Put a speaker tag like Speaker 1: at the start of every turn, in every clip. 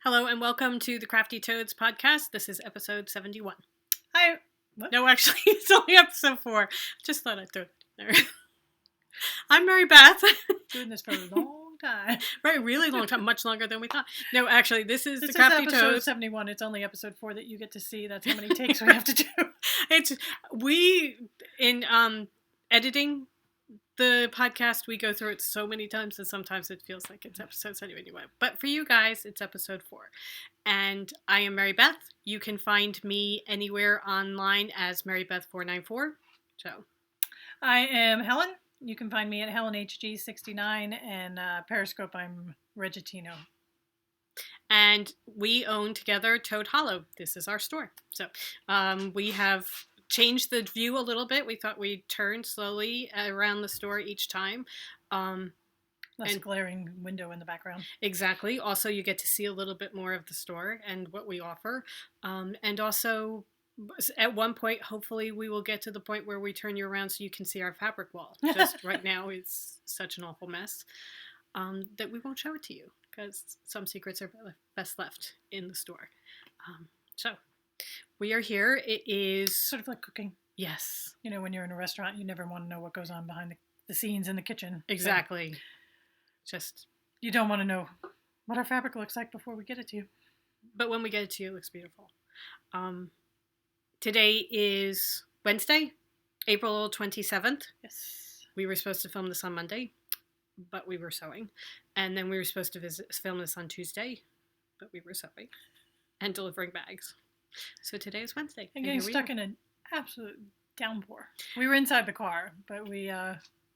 Speaker 1: Hello and welcome to the Crafty Toads Podcast. This is episode 71.
Speaker 2: Hi. What?
Speaker 1: No, actually, it's only episode 4. Just thought I'd throw it there. I'm Mary Beth.
Speaker 2: Doing this for a long time.
Speaker 1: Right, really long time. Much longer than we thought. No, actually, this is the
Speaker 2: This
Speaker 1: Crafty
Speaker 2: is episode
Speaker 1: Toads.
Speaker 2: 71. It's only episode 4 that you get to see. That's how many takes we have to do.
Speaker 1: In editing the podcast, we go through it so many times that sometimes it feels like it's episodes anyway. But for you guys, it's episode 4. And I am Mary Beth. You can find me anywhere online as MaryBeth494. So,
Speaker 2: I am Helen. You can find me at HelenHG69 and Periscope. I'm Regitino.
Speaker 1: and we own together Toad Hollow. This is our store. So, we have changed the view a little bit. We thought we'd turn slowly around the store each time.
Speaker 2: Less glaring window in the background.
Speaker 1: Exactly. Also, you get to see a little bit more of the store and what we offer. And also, at one point, hopefully, we will get to the point where we turn you around so you can see our fabric wall. Just right now, it's such an awful mess that we won't show it to you because some secrets are best left in the store. So, we are here. It is
Speaker 2: Sort of like cooking.
Speaker 1: Yes.
Speaker 2: You know, when you're in a restaurant, you never want to know what goes on behind the scenes in the kitchen.
Speaker 1: Exactly.
Speaker 2: So you don't want to know what our fabric looks like before we get it to you.
Speaker 1: But when we get it to you, it looks beautiful. Today is Wednesday, April 27th.
Speaker 2: Yes.
Speaker 1: We were supposed to film this on Monday, but we were sewing. And then we were supposed to film this on Tuesday, but we were sewing and delivering bags. So today is Wednesday.
Speaker 2: And getting stuck in an absolute downpour. We were inside the car, but we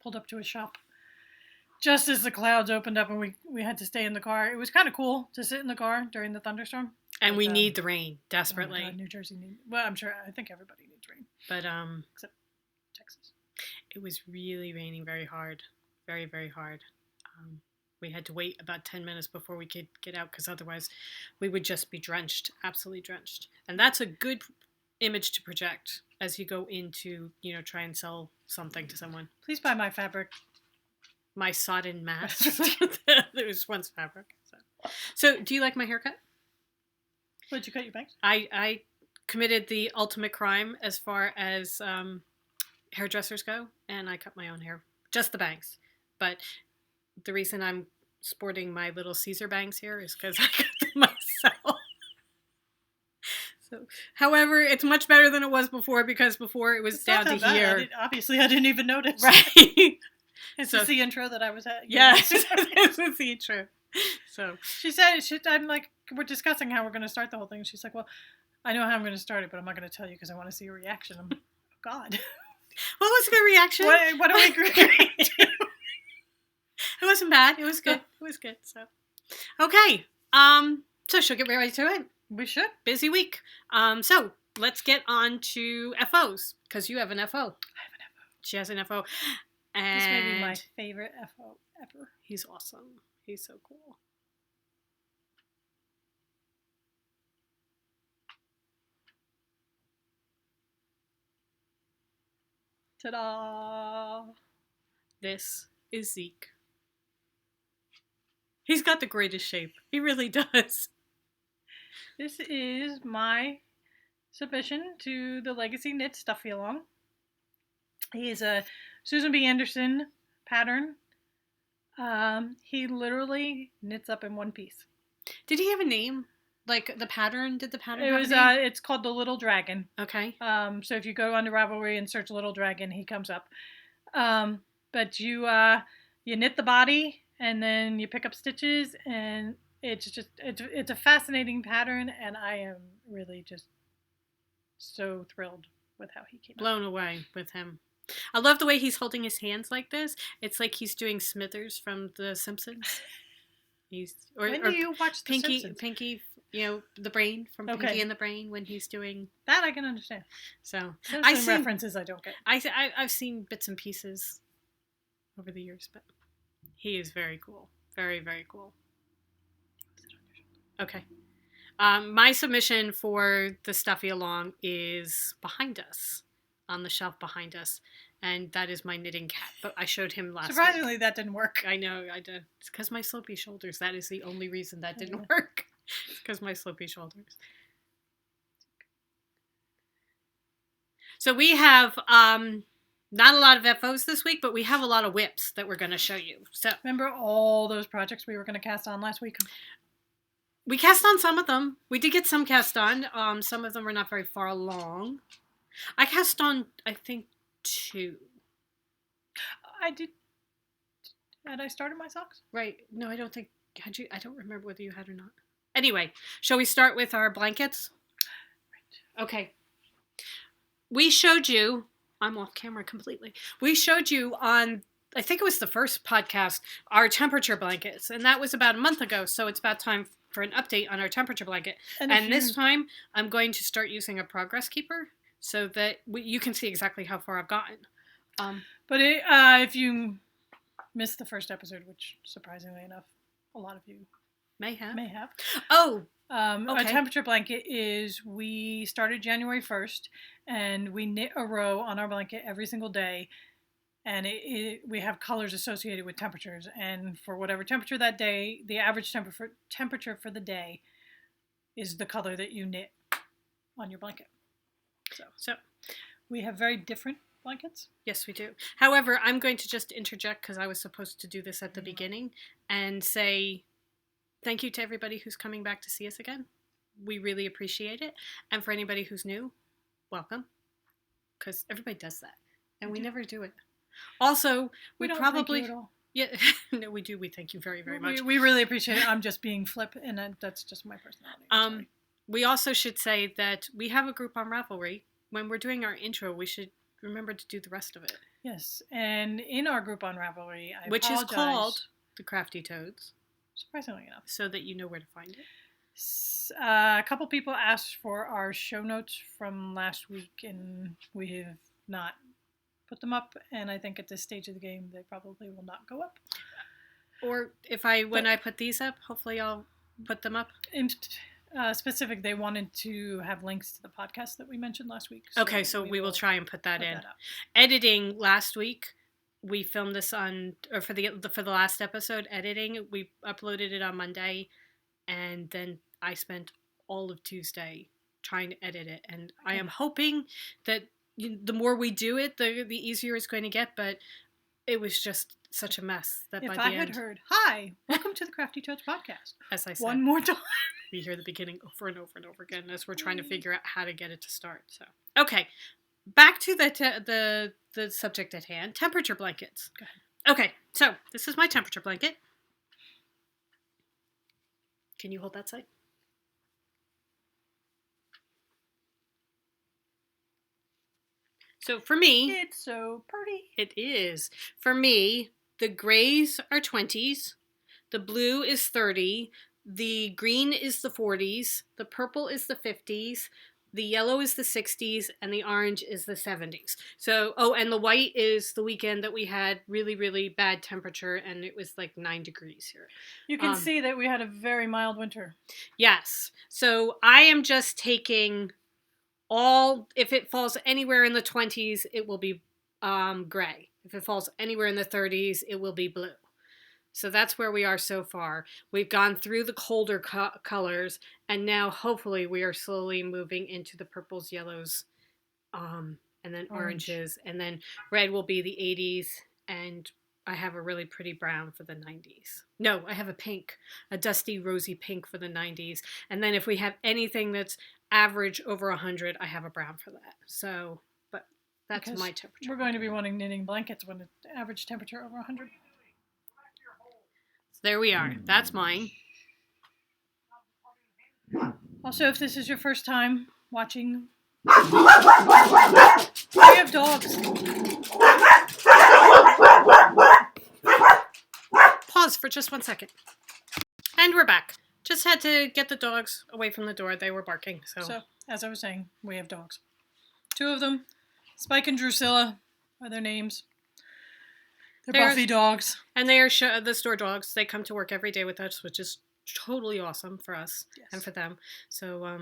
Speaker 2: pulled up to a shop just as the clouds opened up and we had to stay in the car. It was kind of cool to sit in the car during the thunderstorm.
Speaker 1: And we need the rain desperately.
Speaker 2: Oh my God, New Jersey needs. Well, I think everybody needs rain.
Speaker 1: But
Speaker 2: except Texas.
Speaker 1: It was really raining very hard, very, very hard. We had to wait about 10 minutes before we could get out because otherwise we would just be drenched, absolutely drenched. And that's a good image to project as you go into, try and sell something to someone.
Speaker 2: Please buy my fabric.
Speaker 1: My sodden mass. There was once fabric. So, do you like my haircut?
Speaker 2: Did you cut your bangs?
Speaker 1: I committed the ultimate crime as far as hairdressers go, and I cut my own hair. Just the bangs. But the reason I'm sporting my little Caesar bangs here is because I cut them myself. So, however, it's much better than it was before because before it was down to here.
Speaker 2: Obviously, I didn't even notice.
Speaker 1: Right.
Speaker 2: Is this the intro that I was at?
Speaker 1: Yes, this was the intro. So
Speaker 2: she said, I'm like, we're discussing how we're going to start the whole thing. She's like, well, I know how I'm going to start it, but I'm not going to tell you because I want to see your reaction. I'm like, oh, God.
Speaker 1: What was a good reaction?
Speaker 2: What do we agree to?
Speaker 1: It wasn't bad. It was good. It was good. So, okay. So she'll get ready to it.
Speaker 2: We should.
Speaker 1: Busy week. So let's get on to FOs because you have an FO.
Speaker 2: I have an FO.
Speaker 1: She has an FO. And
Speaker 2: this may be my favorite FO ever.
Speaker 1: He's awesome. He's so cool.
Speaker 2: Ta-da!
Speaker 1: This is Zeke. He's got the greatest shape. He really does.
Speaker 2: This is my submission to the Legacy Knit Stuffy Along. He is a Susan B. Anderson pattern. He literally knits up in one piece.
Speaker 1: Did he have a name? Like the pattern? Did the pattern have
Speaker 2: a name? It's called the Little Dragon.
Speaker 1: Okay.
Speaker 2: So if you go onto Ravelry and search Little Dragon, he comes up. But you knit the body and then you pick up stitches and it's a fascinating pattern and I am really just so thrilled with how he came out.
Speaker 1: Blown away with him. I love the way he's holding his hands like this. It's like he's doing Smithers from The Simpsons.
Speaker 2: When do you watch The Simpsons?
Speaker 1: Pinky, the brain from Pinky and the Brain when he's doing
Speaker 2: that. I can understand.
Speaker 1: So
Speaker 2: there's some references I don't get.
Speaker 1: I've seen bits and pieces over the years, but he is very cool. Very, very cool. Okay. My submission for the Stuffy Along is behind us. On the shelf behind us, and that is my knitting cat. But I showed him last
Speaker 2: Surprisingly,
Speaker 1: week.
Speaker 2: That didn't work.
Speaker 1: I know, I did. It's because my slopey shoulders. That is the only reason that didn't work. because my slopey shoulders. So we have not a lot of FOs this week, but we have a lot of whips that we're going to show you. So
Speaker 2: remember all those projects we were going to cast on last week?
Speaker 1: We cast on some of them. We did get some cast on. Some of them were not very far along. I cast on, I think, 2.
Speaker 2: I did. Had I started my socks?
Speaker 1: Right. No, I don't think. Had you? I don't remember whether you had or not. Anyway, shall we start with our blankets? Right. Okay. We showed you. I'm off camera completely. We showed you on, I think it was the first podcast, our temperature blankets. And that was about a month ago. So it's about time for an update on our temperature blanket. And this time, I'm going to start using a progress keeper so that you can see exactly how far I've gotten.
Speaker 2: But if you missed the first episode, which surprisingly enough, a lot of you
Speaker 1: may have.
Speaker 2: Oh!
Speaker 1: Okay.
Speaker 2: A temperature blanket is, we started January 1st, and we knit a row on our blanket every single day, and we have colors associated with temperatures, and for whatever temperature that day, the average temperature for the day is the color that you knit on your blanket. So we have very different blankets.
Speaker 1: Yes, we do. However, I'm going to just interject, because I was supposed to do this at the beginning, and say thank you to everybody who's coming back to see us again. We really appreciate it. And for anybody who's new, welcome. Because everybody does that. And we never do it. Also, we
Speaker 2: don't
Speaker 1: probably...
Speaker 2: thank you at all.
Speaker 1: Yeah, no, we do. We thank you very, very much.
Speaker 2: We really appreciate it. I'm just being flip, and that's just my personality.
Speaker 1: We also should say that we have a group on Ravelry. When we're doing our intro, we should remember to do the rest of it.
Speaker 2: Yes, and in our group on Ravelry,
Speaker 1: which is called the Crafty Toads.
Speaker 2: Surprisingly enough.
Speaker 1: So that you know where to find it.
Speaker 2: A couple people asked for our show notes from last week, and we have not put them up, and I think at this stage of the game, they probably will not go up.
Speaker 1: Or when I put these up, hopefully I'll put them up.
Speaker 2: In specific, they wanted to have links to the podcast that we mentioned last week.
Speaker 1: Okay, so we will try and put that in. Editing last week, we filmed this for the last episode, editing, we uploaded it on Monday, and then I spent all of Tuesday trying to edit it, and I am hoping that the more we do it, the easier it's going to get, but it was just such a mess that by the end... If I had
Speaker 2: heard, hi, welcome to the Crafty Toads Podcast.
Speaker 1: As I said.
Speaker 2: One more time.
Speaker 1: We hear the beginning over and over and over again as we're trying to figure out how to get it to start. So, okay, back to the subject at hand, temperature blankets.
Speaker 2: Go ahead.
Speaker 1: Okay, so this is my temperature blanket. Can you hold that side? So for me...
Speaker 2: It's so pretty.
Speaker 1: It is. For me, the grays are 20s, the blue is 30, the green is the 40s, the purple is the 50s, the yellow is the 60s, and the orange is the 70s. So, and the white is the weekend that we had really, really bad temperature, and it was like 9 degrees here.
Speaker 2: You can see that we had a very mild winter.
Speaker 1: Yes. So I am just taking if it falls anywhere in the 20s, it will be gray. If it falls anywhere in the 30s, it will be blue. So that's where we are so far. We've gone through the colder colors, and now hopefully we are slowly moving into the purples, yellows, and then oranges, and then red will be the 80s, and I have a really pretty brown for the 90s. No, I have a pink, a dusty rosy pink for the 90s, and then if we have anything that's average over 100, I have a brown for that. So, but that's my temperature.
Speaker 2: We're going to be wanting knitting blankets when the average temperature over 100.
Speaker 1: There we are. That's mine.
Speaker 2: Also, if this is your first time watching, we have dogs.
Speaker 1: Pause for just 1 second. And we're back. Just had to get the dogs away from the door. They were barking. So
Speaker 2: as I was saying, we have dogs. 2 of them, Spike and Drusilla, are their names. They're Buffy dogs.
Speaker 1: And they are the store dogs. They come to work every day with us, which is totally awesome for us and for them. So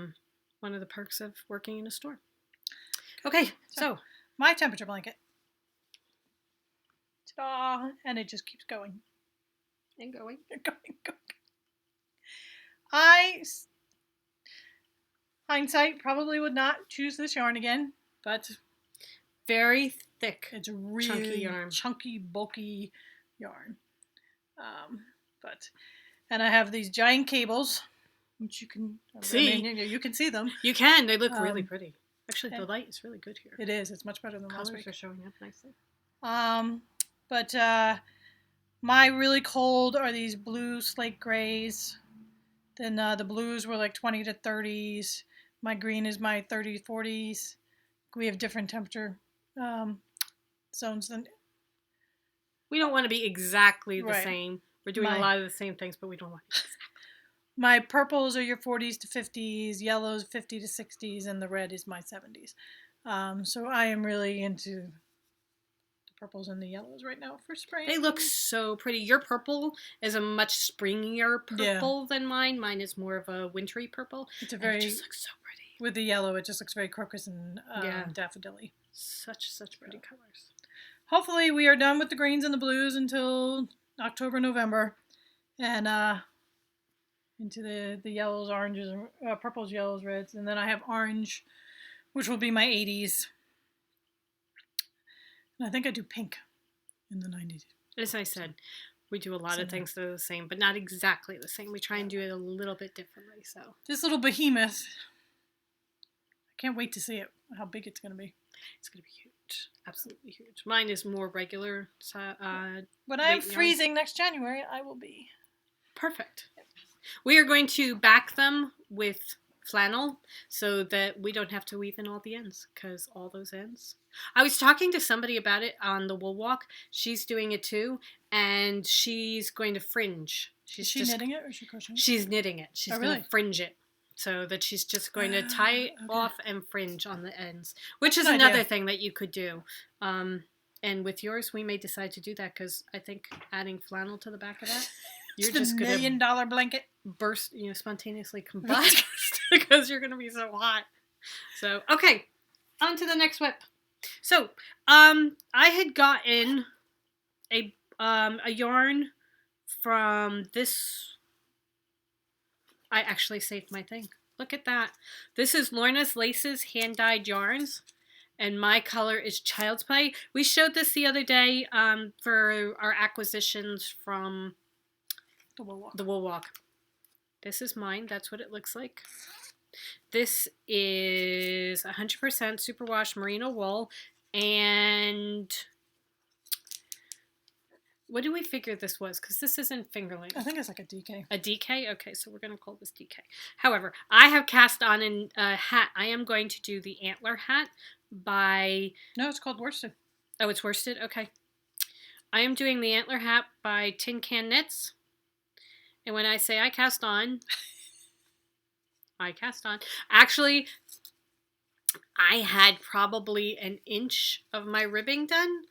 Speaker 1: one of the perks of working in a store. Okay, so
Speaker 2: my temperature blanket. Ta-da! And it just keeps going.
Speaker 1: And going.
Speaker 2: And going. I hindsight, probably would not choose this yarn again, but
Speaker 1: Very thick.
Speaker 2: it's a really
Speaker 1: Chunky yarn.
Speaker 2: chunky, bulky yarn. And I have these giant cables, which you can
Speaker 1: see.
Speaker 2: I mean, you can see them.
Speaker 1: You can. They look really pretty. Actually, the
Speaker 2: and
Speaker 1: light is really good here.
Speaker 2: It is. It's much better than last
Speaker 1: Colors
Speaker 2: week.
Speaker 1: are showing up nicely.
Speaker 2: But my really cold are these blue slate grays. Then the blues were like 20 to 30s. My green is my 30s, 40s. We have different temperature zones than.
Speaker 1: We don't want to be exactly the
Speaker 2: Right.
Speaker 1: same. We're doing a lot of the same things, but we don't want to be exactly.
Speaker 2: My purples are your 40s to 50s, yellows 50 to 60s, and the red is my 70s. So I am really into the purples and the yellows right now for spring.
Speaker 1: They look so pretty. Your purple is a much springier purple than mine. Mine is more of a wintry purple.
Speaker 2: It just
Speaker 1: looks so pretty.
Speaker 2: With the yellow, it just looks very crocus and daffodilly.
Speaker 1: Such pretty colors.
Speaker 2: Hopefully we are done with the greens and the blues until October, November. And into the yellows, oranges, purples, yellows, reds. And then I have orange, which will be my 80s. And I think I do pink in the 90s.
Speaker 1: As I said, we do a lot of things that are the same, but not exactly the same. We try and do it a little bit differently. So
Speaker 2: this little behemoth, I can't wait to see it, how big it's going to be.
Speaker 1: It's going to be huge. Absolutely huge. Mine is more regular.
Speaker 2: When I'm freezing next January, I will be.
Speaker 1: Perfect. We are going to back them with flannel so that we don't have to weave in all the ends, because all those ends. I was talking to somebody about it on the wool walk. She's doing it too, and she's going to fringe.
Speaker 2: Is she knitting it or is she crocheting?
Speaker 1: She's knitting it. She's going to fringe it. So that she's just going to tie it off and fringe on the ends, which is another thing that you could do. And with yours, we may decide to do that, because I think adding flannel to the back of that, you're just going to
Speaker 2: $1 million blanket
Speaker 1: burst, spontaneously combust because you're going to be so hot. So, okay, on to the next whip. So, I had gotten a yarn from this. I actually saved my thing. Look at that. This is Lorna's Laces hand-dyed yarns, and my color is Child's Play. We showed this the other day for our acquisitions from the Wool Walk. This is mine. That's what it looks like. This is 100% superwash merino wool, and what do we figure this was? Because this isn't fingerling.
Speaker 2: I think it's like a DK.
Speaker 1: A DK? Okay, so we're going to call this DK. However, I have cast on a hat. I am going to do the antler hat by...
Speaker 2: No, it's called worsted.
Speaker 1: Oh, it's worsted? Okay. I am doing the antler hat by Tin Can Knits. And when I say I cast on, I cast on. Actually, I had probably an inch of my ribbing done.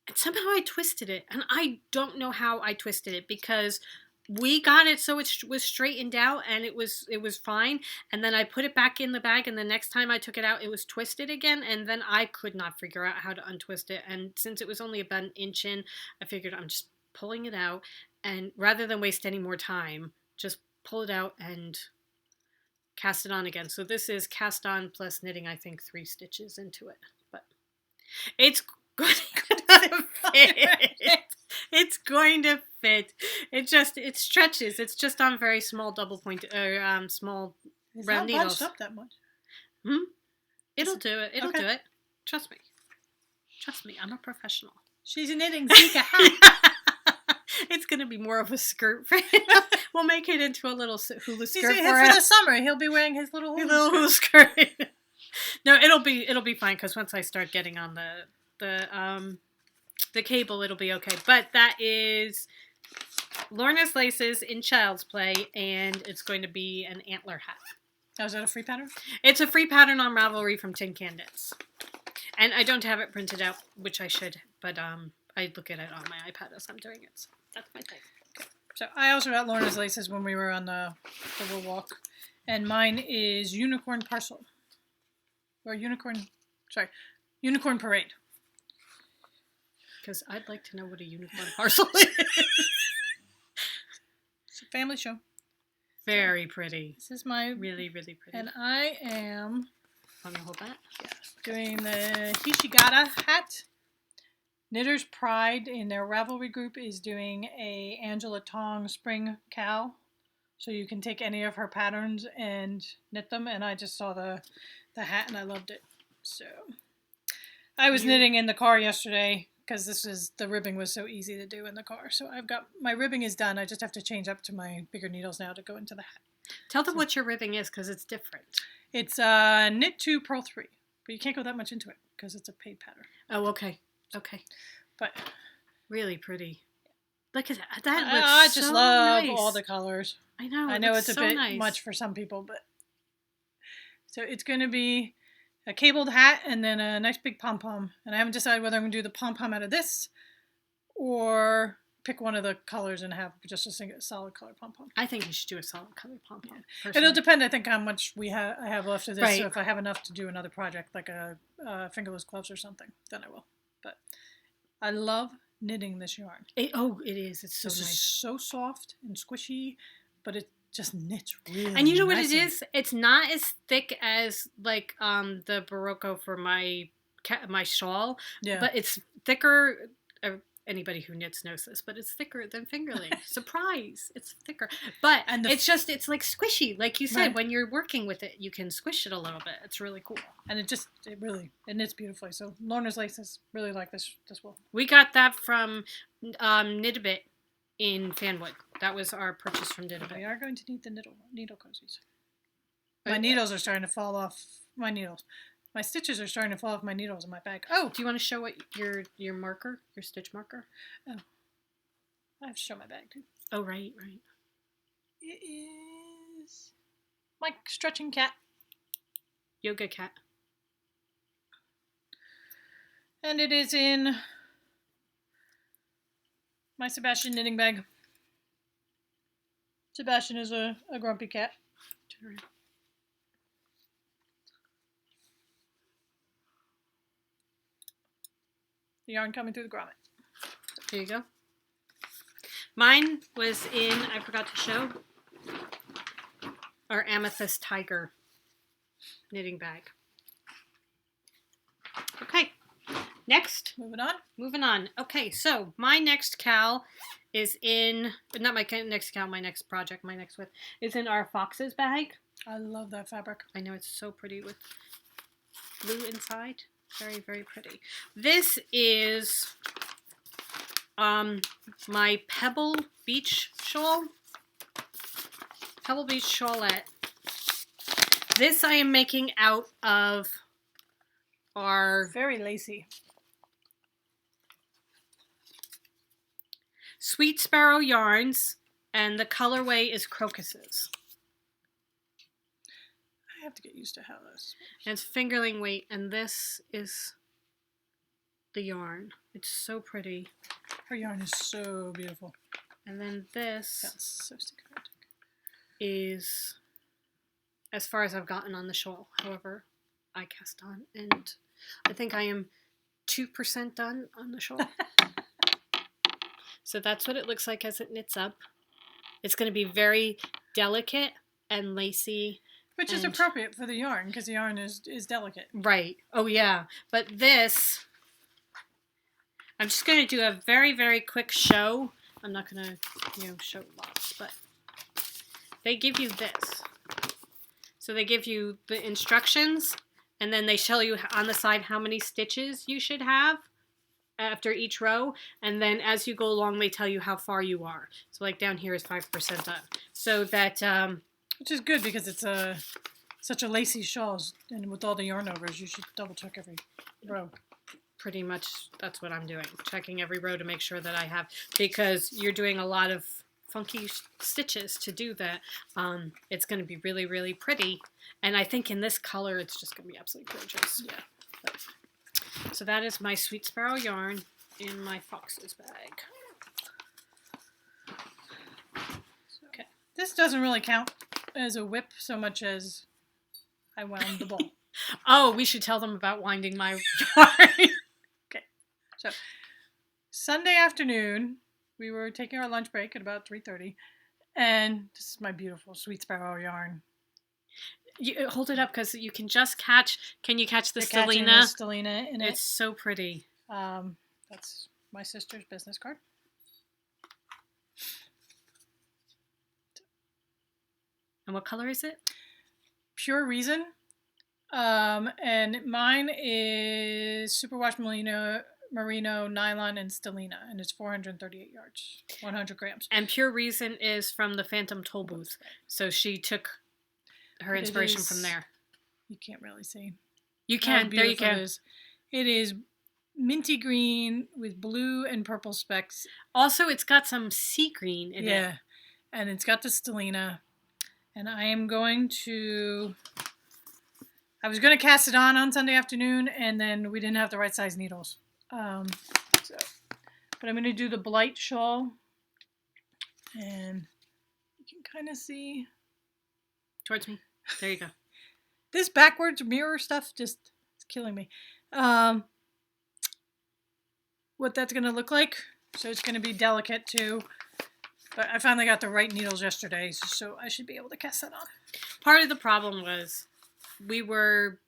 Speaker 1: And somehow I twisted it. And I don't know how I twisted it, because we got it so it was straightened out and it was fine. And then I put it back in the bag, and the next time I took it out, it was twisted again. And then I could not figure out how to untwist it. And since it was only about an inch in, I figured I'm just pulling it out. And rather than waste any more time, just pull it out and cast it on again. So this is cast on plus knitting, I think, 3 stitches into it. But it's going to fit. It's going to fit. It stretches. It's just on very small double point small
Speaker 2: it's
Speaker 1: round
Speaker 2: not
Speaker 1: needles.
Speaker 2: bunched up that much.
Speaker 1: It'll do it. It'll do it. Trust me. Trust me. I'm a professional.
Speaker 2: She's knitting Zika hat.
Speaker 1: It's going to be more of a skirt for him. We'll make it into a little hula skirt
Speaker 2: for the summer. He'll be wearing his little
Speaker 1: hula skirt. No, it'll be fine, because once I start getting on the cable, it'll be okay. But that is Lorna's Laces in Child's Play, and it's going to be an antler hat.
Speaker 2: Oh, is that a free pattern?
Speaker 1: It's a free pattern on Ravelry from Tin Can Knits. And I don't have it printed out, which I should, but I look at it on my iPad as I'm doing it, so that's my thing.
Speaker 2: Okay. So I also got Lorna's Laces when we were on the Wool Walk, and mine is Unicorn Parcel. Or Unicorn Parade.
Speaker 1: Because I'd like to know what a unicorn parcel is.
Speaker 2: It's a family show.
Speaker 1: Very pretty.
Speaker 2: This is my...
Speaker 1: Really, really pretty.
Speaker 2: And I am...
Speaker 1: Let me hold that.
Speaker 2: Yeah, doing the Hishigata hat. Knitter's Pride in their Ravelry group is doing a Angela Tong spring cow. So you can take any of her patterns and knit them. And I just saw the hat and I loved it. So I was knitting in the car yesterday because the ribbing was so easy to do in the car. So I've got, my ribbing is done. I just have to change up to my bigger needles now to go into the hat.
Speaker 1: Tell them what your ribbing is because it's different.
Speaker 2: It's knit 2, purl 3. But you can't go that much into it because it's a paid pattern.
Speaker 1: Oh, okay. Okay.
Speaker 2: But
Speaker 1: really pretty. Look at that. That looks
Speaker 2: I just
Speaker 1: so
Speaker 2: love
Speaker 1: nice.
Speaker 2: all the colors.
Speaker 1: I know.
Speaker 2: I know it's a
Speaker 1: so
Speaker 2: bit
Speaker 1: nice.
Speaker 2: much for some people, but so it's going to be a cabled hat and then a nice big pom-pom. And I haven't decided whether I'm going to do the pom-pom out of this or pick one of the colors and have just a solid color pom-pom.
Speaker 1: I think you should do a solid color pom-pom.
Speaker 2: Yeah. It'll depend, I think, how much I have left of this.
Speaker 1: Right.
Speaker 2: So if I have enough to do another project, like a fingerless gloves or something, then I will. But I love knitting this yarn.
Speaker 1: It is. It's so
Speaker 2: This
Speaker 1: nice.
Speaker 2: is so soft and squishy, but it just knits really
Speaker 1: And you know what
Speaker 2: nice
Speaker 1: it is? It's not as thick as like the Barocco for my shawl,
Speaker 2: Yeah.
Speaker 1: but it's thicker. Anybody who knits knows this, but it's thicker than fingerling. Surprise! It's thicker, but it's like squishy, like you said.
Speaker 2: Right.
Speaker 1: When you're working with it, you can squish it a little bit. It's really cool,
Speaker 2: and it knits beautifully. So Lorna's laces really like this wool.
Speaker 1: We got that from Knit-A-Bit in Fanwood. That was our purchase from Knit-A-Bit.
Speaker 2: We are going to need the needle cozies. My needles are starting to fall off. My stitches are starting to fall off my needles in my bag. Oh,
Speaker 1: do you want to show what your stitch marker?
Speaker 2: Oh, I have to show my bag too.
Speaker 1: Oh, right.
Speaker 2: It is my stretching cat.
Speaker 1: Yoga cat.
Speaker 2: And it is in my Sebastian knitting bag. Sebastian is a grumpy cat.
Speaker 1: Turn around.
Speaker 2: The yarn coming through the grommet.
Speaker 1: There you go. Mine was in, I forgot to show, our Amethyst Tiger knitting bag. Okay, next. Moving on. Okay, so my next cowl is in, not my next cowl, my next project, my next width, is in our Foxes bag.
Speaker 2: I love that fabric.
Speaker 1: I know, it's so pretty with blue inside. Very, very pretty. This is my Pebble Beach shawl. Pebble Beach shawlette. This I am making out of our
Speaker 2: very lacy
Speaker 1: Sweet Sparrow yarns, and the colorway is Crocuses.
Speaker 2: I have to get used to how this.
Speaker 1: And it's fingerling weight, and this is the yarn. It's so pretty.
Speaker 2: Her yarn is so beautiful.
Speaker 1: And then this
Speaker 2: so sycophantic.
Speaker 1: Is as far as I've gotten on the shawl. However, I cast on, and I think I am 2% done on the shawl. So that's what it looks like as it knits up. It's going to be very delicate and lacy.
Speaker 2: Which is appropriate for the yarn, because the yarn is delicate.
Speaker 1: Right. Oh, yeah. But this, I'm just going to do a very, very quick show. I'm not going to, show lots, but they give you this. So they give you the instructions, and then they tell you on the side how many stitches you should have after each row. And then as you go along, they tell you how far you are. So like down here is 5% done. So that...
Speaker 2: which is good because it's such a lacy shawl, and with all the yarn overs, you should double check every row.
Speaker 1: Pretty much that's what I'm doing. Checking every row to make sure that I have, because you're doing a lot of funky stitches to do that. It's going to be really, really pretty. And I think in this color, it's just going to be absolutely gorgeous.
Speaker 2: Yeah.
Speaker 1: So that is my Sweet Sparrow yarn in my Foxes bag. Okay.
Speaker 2: This doesn't really count as a whip so much as I wound the ball.
Speaker 1: Oh, we should tell them about winding my yarn.
Speaker 2: Okay. So, Sunday afternoon, we were taking our lunch break at about 3:30, And this is my beautiful Sweet Sparrow yarn.
Speaker 1: You hold it up because you can just catch. Can you catch the
Speaker 2: Catching
Speaker 1: stellina?
Speaker 2: the stellina in it.
Speaker 1: It's so pretty.
Speaker 2: That's my sister's business card.
Speaker 1: And what color is it?
Speaker 2: Pure Reason. And mine is Superwash Merino, Nylon, and Stellina. And it's 438 yards, 100 grams.
Speaker 1: And Pure Reason is from the Phantom Toll Booth. So she took her inspiration from there.
Speaker 2: You can't really see.
Speaker 1: You can. There you go.
Speaker 2: It is minty green with blue and purple specks.
Speaker 1: Also, it's got some sea green in it.
Speaker 2: Yeah. And it's got the Stellina. And I am going to... I was going to cast it on Sunday afternoon, and then we didn't have the right size needles. But I'm going to do the Blight shawl. And you can kind of see...
Speaker 1: Towards me. There you go.
Speaker 2: This backwards mirror stuff just is killing me. What that's going to look like. So it's going to be delicate too. But I finally got the right needles yesterday, so I should be able to cast that on.
Speaker 1: Part of the problem was we were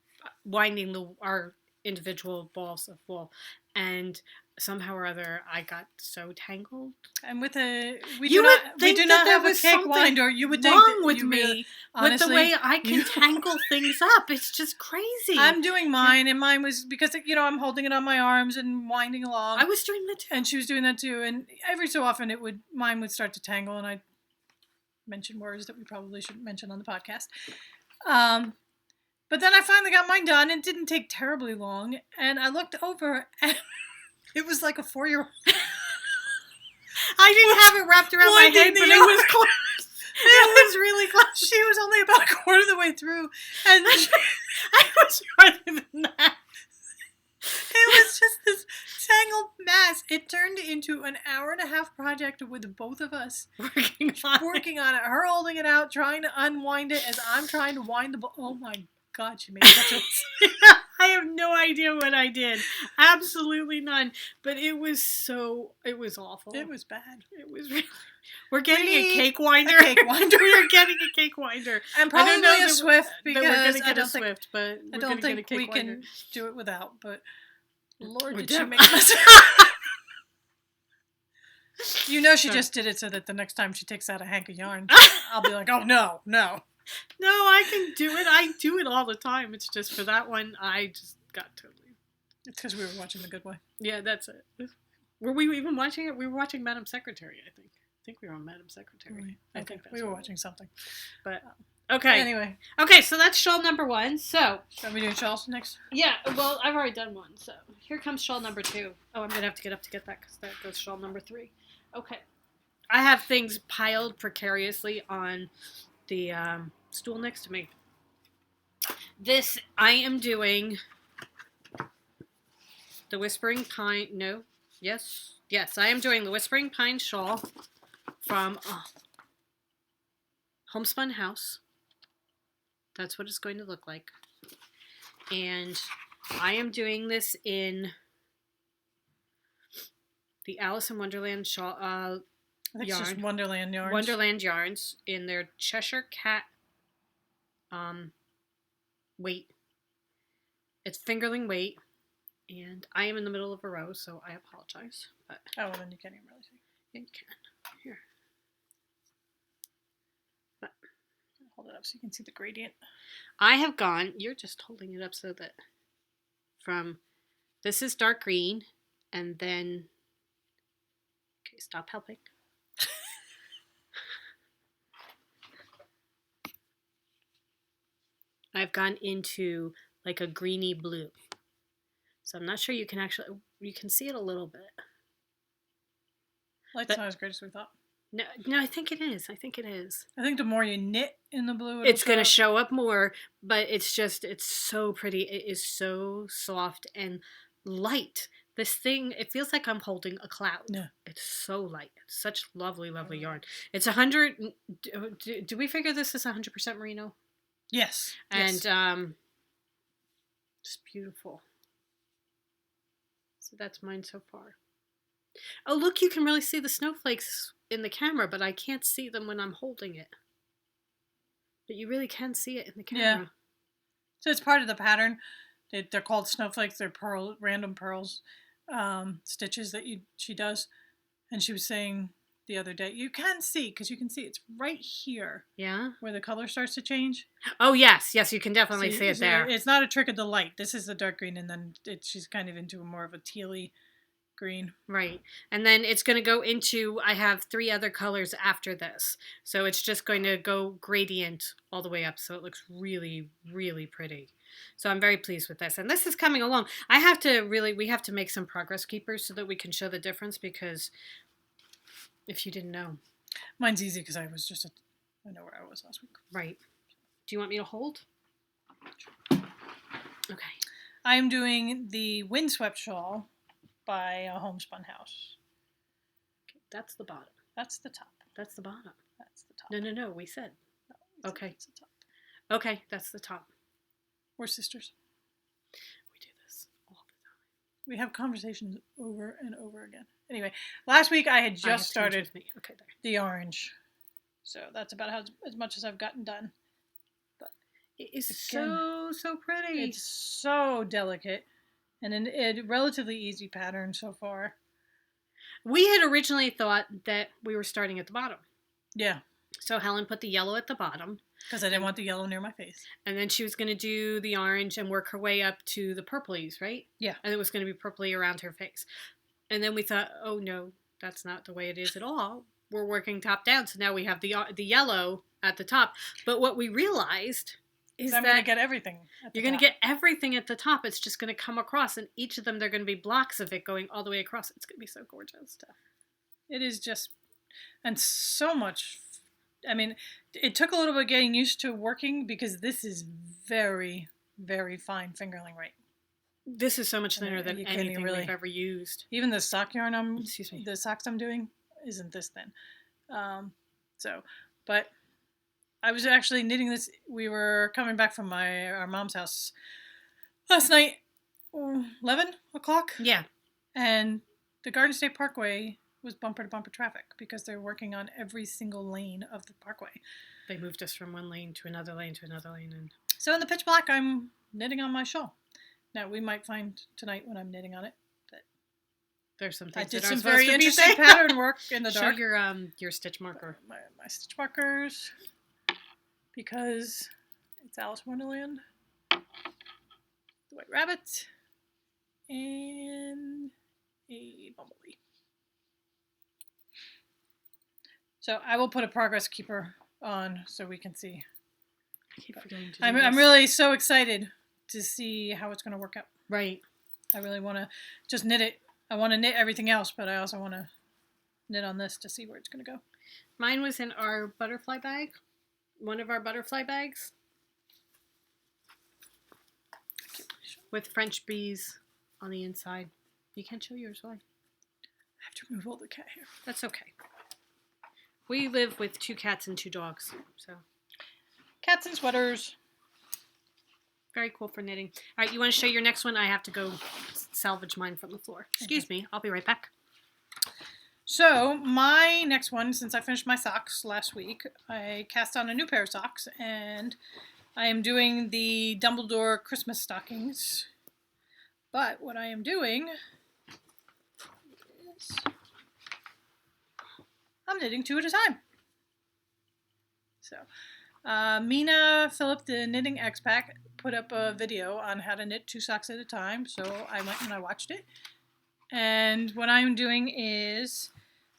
Speaker 1: winding our individual balls of wool, and somehow or other I got so tangled.
Speaker 2: And with we do not have a cake winder. You would think
Speaker 1: wrong with me
Speaker 2: honestly,
Speaker 1: with the way I can tangle things up. It's just crazy.
Speaker 2: I'm doing mine, and mine was because I'm holding it on my arms and winding along.
Speaker 1: I was doing that too,
Speaker 2: and she was doing that too. And every so often mine would start to tangle, and I mention words that we probably shouldn't mention on the podcast. But then I finally got mine done. It didn't take terribly long, and I looked over and. It was like a 4-year-old.
Speaker 1: I didn't have it wrapped around my head, but it was close. It was really close.
Speaker 2: She was only about a quarter of the way through, and
Speaker 1: I was farther than that.
Speaker 2: It was just this tangled mass. It turned into an 1.5-hour project with both of us working on it. Her holding it out, trying to unwind it as I'm trying to wind the ball. Oh my God, she made such a...
Speaker 1: I have no idea what I did. Absolutely none. But it was awful.
Speaker 2: It was bad.
Speaker 1: It was really... We're getting a cake winder. We are getting a cake winder.
Speaker 2: And probably a Swift because
Speaker 1: we're going to get a Swift, but
Speaker 2: I don't think we can do it without. But Lord, did she make a mess. She just did it so that the next time she takes out a hank of yarn, I'll be like, oh, no.
Speaker 1: No, I can do it. I do it all the time. It's just for that one, I just got totally...
Speaker 2: It's because we were watching The Good Wife.
Speaker 1: Yeah, that's it. Were we even watching it? We were watching Madam Secretary, I think. I think we were on Madam Secretary. I think
Speaker 2: we were watching something.
Speaker 1: But, okay.
Speaker 2: Anyway.
Speaker 1: Okay, so that's shawl number 1. So...
Speaker 2: Are we doing shawls next?
Speaker 1: Yeah, well, I've already done one. So here comes shawl number 2. Oh, I'm going to have to get up to get that because that goes shawl number 3. Okay. I have things piled precariously on the stool next to me. This, I am doing the Whispering Pine, no, yes, I am doing the Whispering Pine shawl from Homespun House. That's what it's going to look like. And I am doing this in the Alice in Wonderland shawl,
Speaker 2: I think
Speaker 1: yarn.
Speaker 2: It's just Wonderland yarns.
Speaker 1: Wonderland yarns in their Cheshire Cat weight. It's fingerling weight, and I am in the middle of a row, so I apologize. But
Speaker 2: well, then you can't even really see.
Speaker 1: You can. Here. But
Speaker 2: hold it up so you can see the gradient.
Speaker 1: I have gone, you're just holding it up so that this is dark green, and then, okay, stop helping. I've gone into like a greeny blue. So I'm not sure you can see it a little bit.
Speaker 2: Light's not as great as we thought.
Speaker 1: No, I think it is. I think
Speaker 2: the more you knit in the blue,
Speaker 1: it's going to show up more, but it's so pretty. It is so soft and light. This thing, it feels like I'm holding a cloud.
Speaker 2: Yeah.
Speaker 1: It's so light. It's such lovely, lovely yarn. It's 100, do we figure this is 100% merino?
Speaker 2: Yes.
Speaker 1: And just beautiful. So that's mine so far. Oh, look, you can really see the snowflakes in the camera, but I can't see them when I'm holding it. But you really can see it in the camera.
Speaker 2: Yeah. So it's part of the pattern. They're called snowflakes. They're random pearls, stitches that she does. And she was saying the other day, you can see, because you can see it's right here.
Speaker 1: Yeah.
Speaker 2: Where the color starts to change.
Speaker 1: Oh, yes. Yes, you can definitely see it there.
Speaker 2: It's not a trick of the light. This is the dark green, and then she's kind of into more of a tealy green.
Speaker 1: Right. And then it's going to go into, I have 3 other colors after this. So it's just going to go gradient all the way up. So it looks really, really pretty. So I'm very pleased with this. And this is coming along. We have to make some progress keepers so that we can show the difference, because if you didn't know.
Speaker 2: Mine's easy because I know where I was last week.
Speaker 1: Right. Do you want me to hold? Okay.
Speaker 2: I'm doing the Windswept Shawl by a Homespun House.
Speaker 1: Okay, that's the bottom.
Speaker 2: That's the top.
Speaker 1: That's the bottom.
Speaker 2: That's the top.
Speaker 1: No, we said. No, okay.
Speaker 2: That's the top.
Speaker 1: Okay, that's the top.
Speaker 2: We're sisters.
Speaker 1: We do this all the time.
Speaker 2: We have conversations over and over again. Anyway, last week I had just started the orange. So that's about as much as I've gotten done. But
Speaker 1: it is so pretty.
Speaker 2: It's so delicate. And a relatively easy pattern so far.
Speaker 1: We had originally thought that we were starting at the bottom.
Speaker 2: Yeah.
Speaker 1: So Helen put the yellow at the bottom.
Speaker 2: Because I didn't want the yellow near my face.
Speaker 1: And then she was going to do the orange and work her way up to the purplies, right?
Speaker 2: Yeah.
Speaker 1: And it was going to be purpley around her face. And then we thought, oh no, that's not the way it is at all. We're working top down. So now we have the yellow at the top. But what we realized is
Speaker 2: I'm going to get everything at the
Speaker 1: You're going to get everything at the top. It's just going to come across. And each of them, they're going to be blocks of it going all the way across. It's going to be so gorgeous.
Speaker 2: It is just, and so much. I mean, it took a little bit getting used to working because this is very, very fine fingerling rate.
Speaker 1: This is so much thinner than anything we've ever used.
Speaker 2: Even the sock yarn the socks I'm doing isn't this thin. But I was actually knitting this. We were coming back from our mom's house last night, 11 o'clock.
Speaker 1: Yeah.
Speaker 2: And the Garden State Parkway was bumper to bumper traffic because they're working on every single lane of the parkway.
Speaker 1: They moved us from one lane to another lane to another lane. And
Speaker 2: so in the pitch black, I'm knitting on my shawl. Now, we might find tonight when I'm knitting on it that
Speaker 1: there's some things
Speaker 2: I did some very interesting pattern work in the dark.
Speaker 1: Show your stitch marker.
Speaker 2: My stitch markers, because it's Alice in Wonderland, the White Rabbit, and a bumblebee. So I will put a progress keeper on so we can see.
Speaker 1: I keep forgetting to do
Speaker 2: I'm really so excited to see how it's going to work out.
Speaker 1: Right.
Speaker 2: I really want to just knit it. I want to knit everything else, but I also want to knit on this to see where it's going to go.
Speaker 1: Mine was in our butterfly bag. One of our butterfly bags. With French bees on the inside. You can't show yours, why?
Speaker 2: I have to remove all the cat hair.
Speaker 1: That's okay. We live with 2 cats and 2 dogs, so.
Speaker 2: Cats and sweaters.
Speaker 1: Very cool for knitting. All right, you want to show your next one? I have to go salvage mine from the floor. Excuse me. I'll be right back.
Speaker 2: So my next one, since I finished my socks last week, I cast on a new pair of socks, and I am doing the Dumbledore Christmas stockings. But what I am doing is I'm knitting 2 at a time. So Mina Phillip, the Knitting X-Pack, put up a video on how to knit 2 socks at a time. So I went and I watched it. And what I'm doing is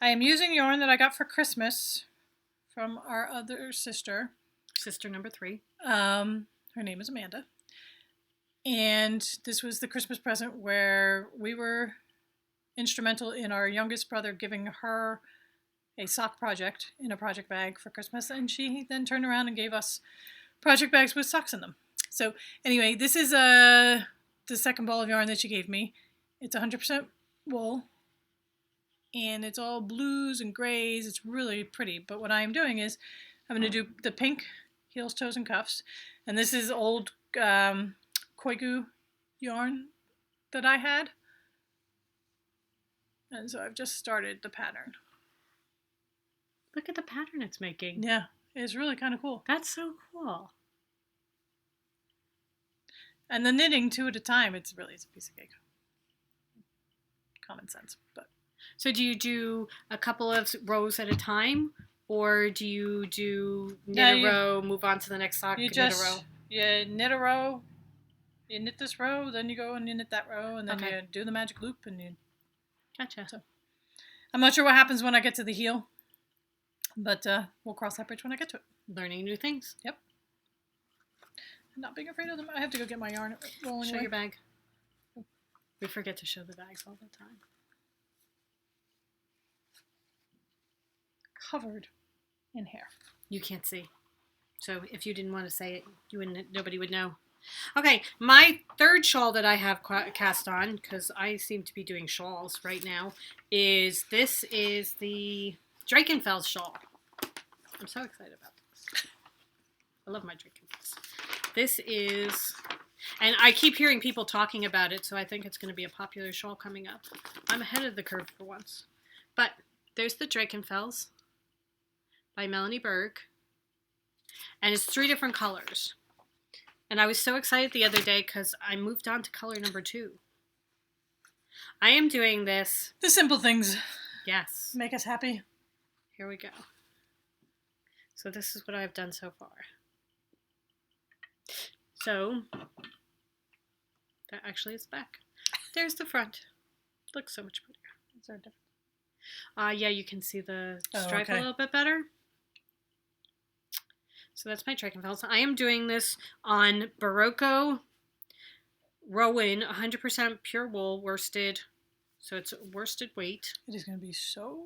Speaker 2: I am using yarn that I got for Christmas from our other sister.
Speaker 1: Sister number 3.
Speaker 2: Her name is Amanda. And this was the Christmas present where we were instrumental in our youngest brother giving her a sock project in a project bag for Christmas. And she then turned around and gave us project bags with socks in them. So anyway, this is the second ball of yarn that she gave me. It's 100% wool. And it's all blues and grays. It's really pretty. But what I am doing is I'm going to do the pink heels, toes, and cuffs. And this is old Koigu yarn that I had. And so I've just started the pattern.
Speaker 1: Look at the pattern it's making.
Speaker 2: Yeah, it's really kind of cool.
Speaker 1: That's so cool.
Speaker 2: And the knitting 2 at a time, it's a piece of cake. Common sense, but.
Speaker 1: So do you do a couple of rows at a time, or do you do knit a row, move on to the next sock, knit a row?
Speaker 2: You knit a row, you knit this row, then you go and you knit that row, and then you do the magic loop, and you.
Speaker 1: Gotcha.
Speaker 2: So, I'm not sure what happens when I get to the heel, but we'll cross that bridge when I get to it.
Speaker 1: Learning new things.
Speaker 2: Yep. And not being afraid of them. I have to go get my yarn.
Speaker 1: Show your bag. We forget to show the bags all the time.
Speaker 2: Covered in hair.
Speaker 1: You can't see. So if you didn't want to say it, nobody would know. Okay, my third shawl that I have cast on, because I seem to be doing shawls right now, is the Drakenfels shawl. I'm so excited about this. I love my Drakenfels. This is, and I keep hearing people talking about it, so I think it's going to be a popular shawl coming up. I'm ahead of the curve for once. But there's the Drakenfels by Melanie Berg, and it's 3 different colors. And I was so excited the other day because I moved on to color number 2. I am doing this.
Speaker 2: The simple things.
Speaker 1: Yes.
Speaker 2: Make us happy.
Speaker 1: Here we go. So this is what I've done so far. So, that actually is the back. There's the front. Looks so much prettier.
Speaker 2: Is there a difference?
Speaker 1: Yeah, you can see the stripe a little bit better. So that's my Drakenfels. I am doing this on Barocco Rowan, 100% pure wool worsted. So it's worsted weight.
Speaker 2: It is going to be so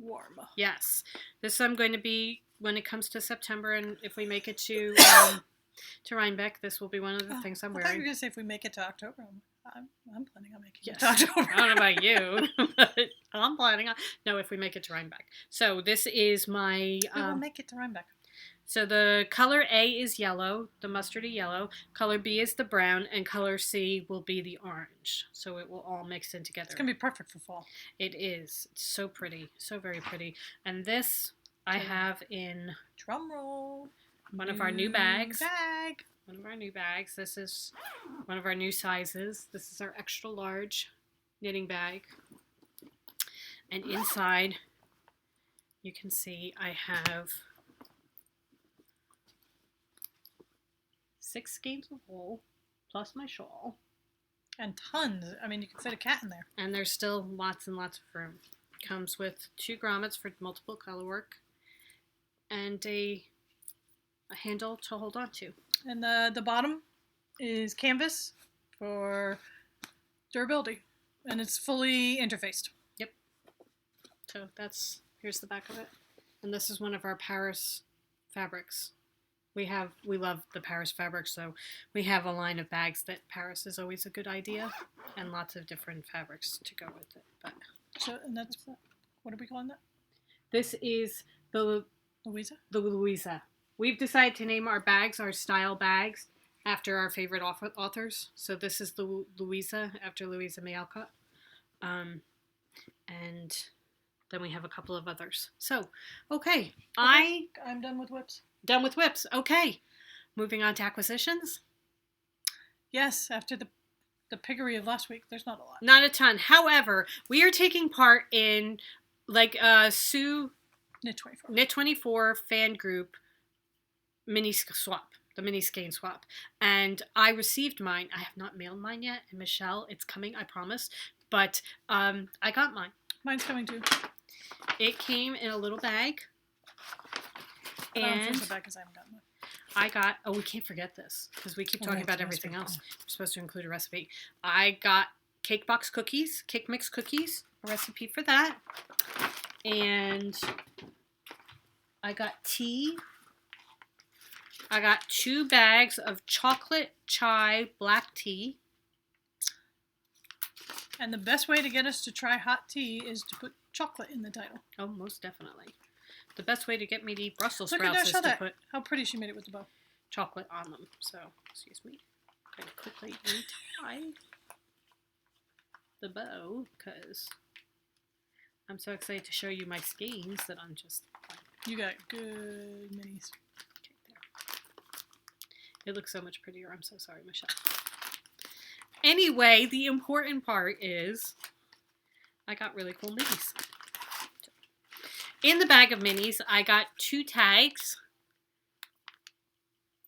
Speaker 2: warm.
Speaker 1: Yes. This I'm going to be, when it comes to September, and if we make it to Rhinebeck, this will be one of the things I'm wearing.
Speaker 2: I thought you were going to say if we make it to October. I'm planning on making it to October.
Speaker 1: I don't know about you, but I'm planning on. No, if we make it to Rhinebeck. So this is my.
Speaker 2: We will make it to Rhinebeck.
Speaker 1: So the color A is yellow, the mustardy yellow. Color B is the brown, and color C will be the orange. So it will all mix in together.
Speaker 2: It's going to be perfect for fall.
Speaker 1: It is. It's so pretty. So very pretty. And this I have in...
Speaker 2: Drum roll.
Speaker 1: One of our new bags. One of our new bags. This is one of our new sizes. This is our extra large knitting bag. And inside, you can see I have 6 skeins of wool, plus my shawl.
Speaker 2: And tons. I mean, you can fit a cat in there.
Speaker 1: And there's still lots and lots of room. Comes with 2 grommets for multiple color work. And a handle to hold on to.
Speaker 2: And the bottom is canvas for durability. And it's fully interfaced.
Speaker 1: Yep. So here's the back of it. And this is one of our Paris fabrics. We love the Paris fabric, so we have a line of bags that Paris is always a good idea, and lots of different fabrics to go with it. But
Speaker 2: and that's what are we calling that?
Speaker 1: This is the
Speaker 2: Louisa.
Speaker 1: The Louisa. We've decided to name our bags, our style bags, after our favorite authors. So this is the Louisa after Louisa May Alcott, and then we have a couple of others. So okay.
Speaker 2: I'm done with whips.
Speaker 1: Done with whips. Okay. Moving on to acquisitions.
Speaker 2: Yes, after the piggery of last week, there's not a lot.
Speaker 1: Not a ton. However, we are taking part in Sue Knit 24 fan group mini swap, the mini skein swap. And I received mine. I have not mailed mine yet. And Michelle, it's coming, I promise. But I got mine.
Speaker 2: Mine's coming too.
Speaker 1: It came in a little bag. And
Speaker 2: I haven't gotten it.
Speaker 1: I got, we can't forget this because we keep talking about everything else. We're supposed to include a recipe. I got cake mix cookies, a recipe for that. And I got tea. I got 2 bags of chocolate chai black tea.
Speaker 2: And the best way to get us to try hot tea is to put chocolate in the title.
Speaker 1: Oh, most definitely. The best way to get me to eat Brussels sprouts is to put
Speaker 2: how pretty she made it with the bow.
Speaker 1: Chocolate on them. So, excuse me. I'm going to quickly retie the bow because I'm so excited to show you my skeins that I'm just
Speaker 2: You got good minis.
Speaker 1: Okay, there. It looks so much prettier. I'm so sorry, Michelle. Anyway, the important part is I got really cool minis. In the bag of minis, I got 2 tags.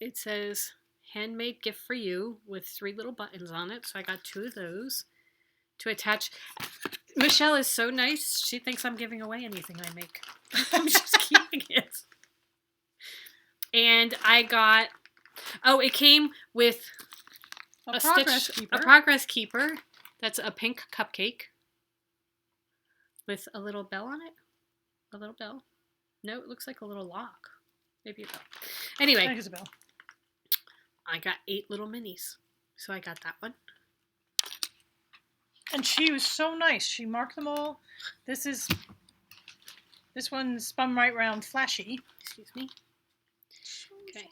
Speaker 1: It says handmade gift for you with 3 little buttons on it. So I got 2 of those to attach. Michelle is so nice. She thinks I'm giving away anything I make. I'm just keeping it. And I got, it came with
Speaker 2: a progress
Speaker 1: stitch,
Speaker 2: keeper.
Speaker 1: a progress keeper. That's a pink cupcake with a little bell on it. A little bell. No, it looks like a little lock. Maybe a bell. Anyway.
Speaker 2: I think it's a bell.
Speaker 1: I got 8 little minis. So I got that one.
Speaker 2: And she was so nice. She marked them all. This one's spun right round flashy.
Speaker 1: Excuse me. Okay.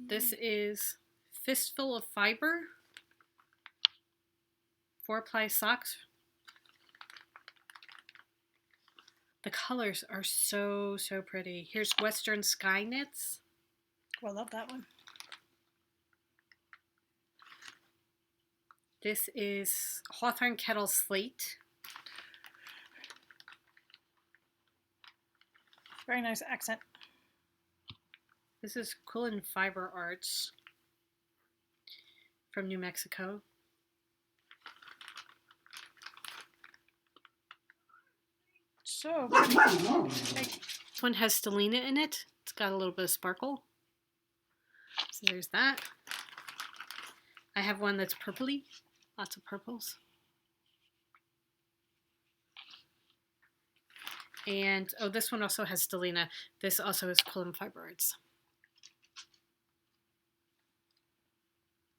Speaker 1: This is Fistful of Fiber. 4-ply socks. The colors are so, so pretty. Here's Western Sky Knits.
Speaker 2: Oh, I love that one.
Speaker 1: This is Hawthorne Kettle Slate.
Speaker 2: Very nice accent.
Speaker 1: This is Quillen Fiber Arts from New Mexico.
Speaker 2: So pretty.
Speaker 1: This one has stellina in it. It's got a little bit of sparkle. So there's that. I have one that's purpley. Lots of purples. And, this one also has stellina. This also is Quillen Fiber Arts.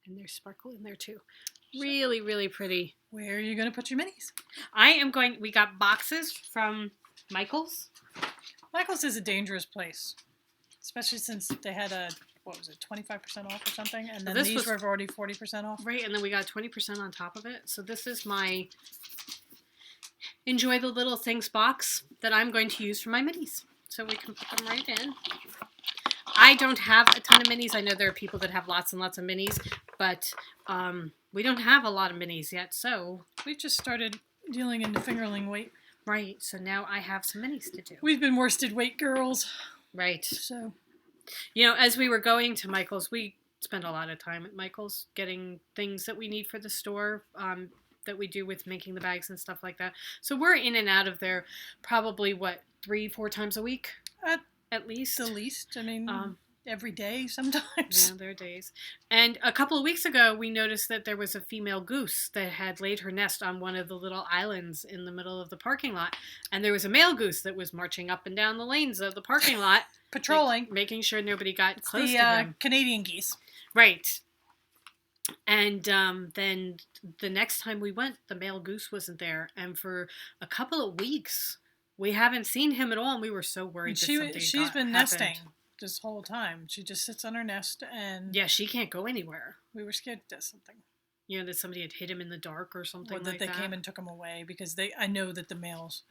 Speaker 1: And there's sparkle in there too. Really, really pretty.
Speaker 2: Where are you going to put your minis?
Speaker 1: We got boxes from Michael's.
Speaker 2: Michael's is a dangerous place. Especially since they had a, 25% off or something? And then these were already 40% off.
Speaker 1: Right, and then we got 20% on top of it. So this is my Enjoy the Little Things box that I'm going to use for my minis. So we can put them right in. I don't have a ton of minis. I know there are people that have lots and lots of minis, but we don't have a lot of minis yet, so...
Speaker 2: We just started dealing in the fingerling weight.
Speaker 1: Right, so now I have some minis to do.
Speaker 2: We've been worsted weight girls.
Speaker 1: Right.
Speaker 2: So...
Speaker 1: as we were going to Michael's, we spent a lot of time at Michael's getting things that we need for the store that we do with making the bags and stuff like that. So we're in and out of there probably, 3-4 times a week? At least.
Speaker 2: The least. I mean, every day sometimes.
Speaker 1: Yeah, there are days. And a couple of weeks ago, we noticed that there was a female goose that had laid her nest on one of the little islands in the middle of the parking lot. And there was a male goose that was marching up and down the lanes of the parking lot.
Speaker 2: Patrolling.
Speaker 1: Making sure nobody got close to him.
Speaker 2: Canadian geese.
Speaker 1: Right. And then the next time we went, the male goose wasn't there. And for a couple of weeks, we haven't seen him at all. And we were so worried
Speaker 2: She's been nesting this whole time. She just sits on her nest and...
Speaker 1: Yeah, she can't go anywhere.
Speaker 2: We were scared to something.
Speaker 1: That somebody had hit him in the dark or something
Speaker 2: like that. Or that they came and took him away because I know that the males...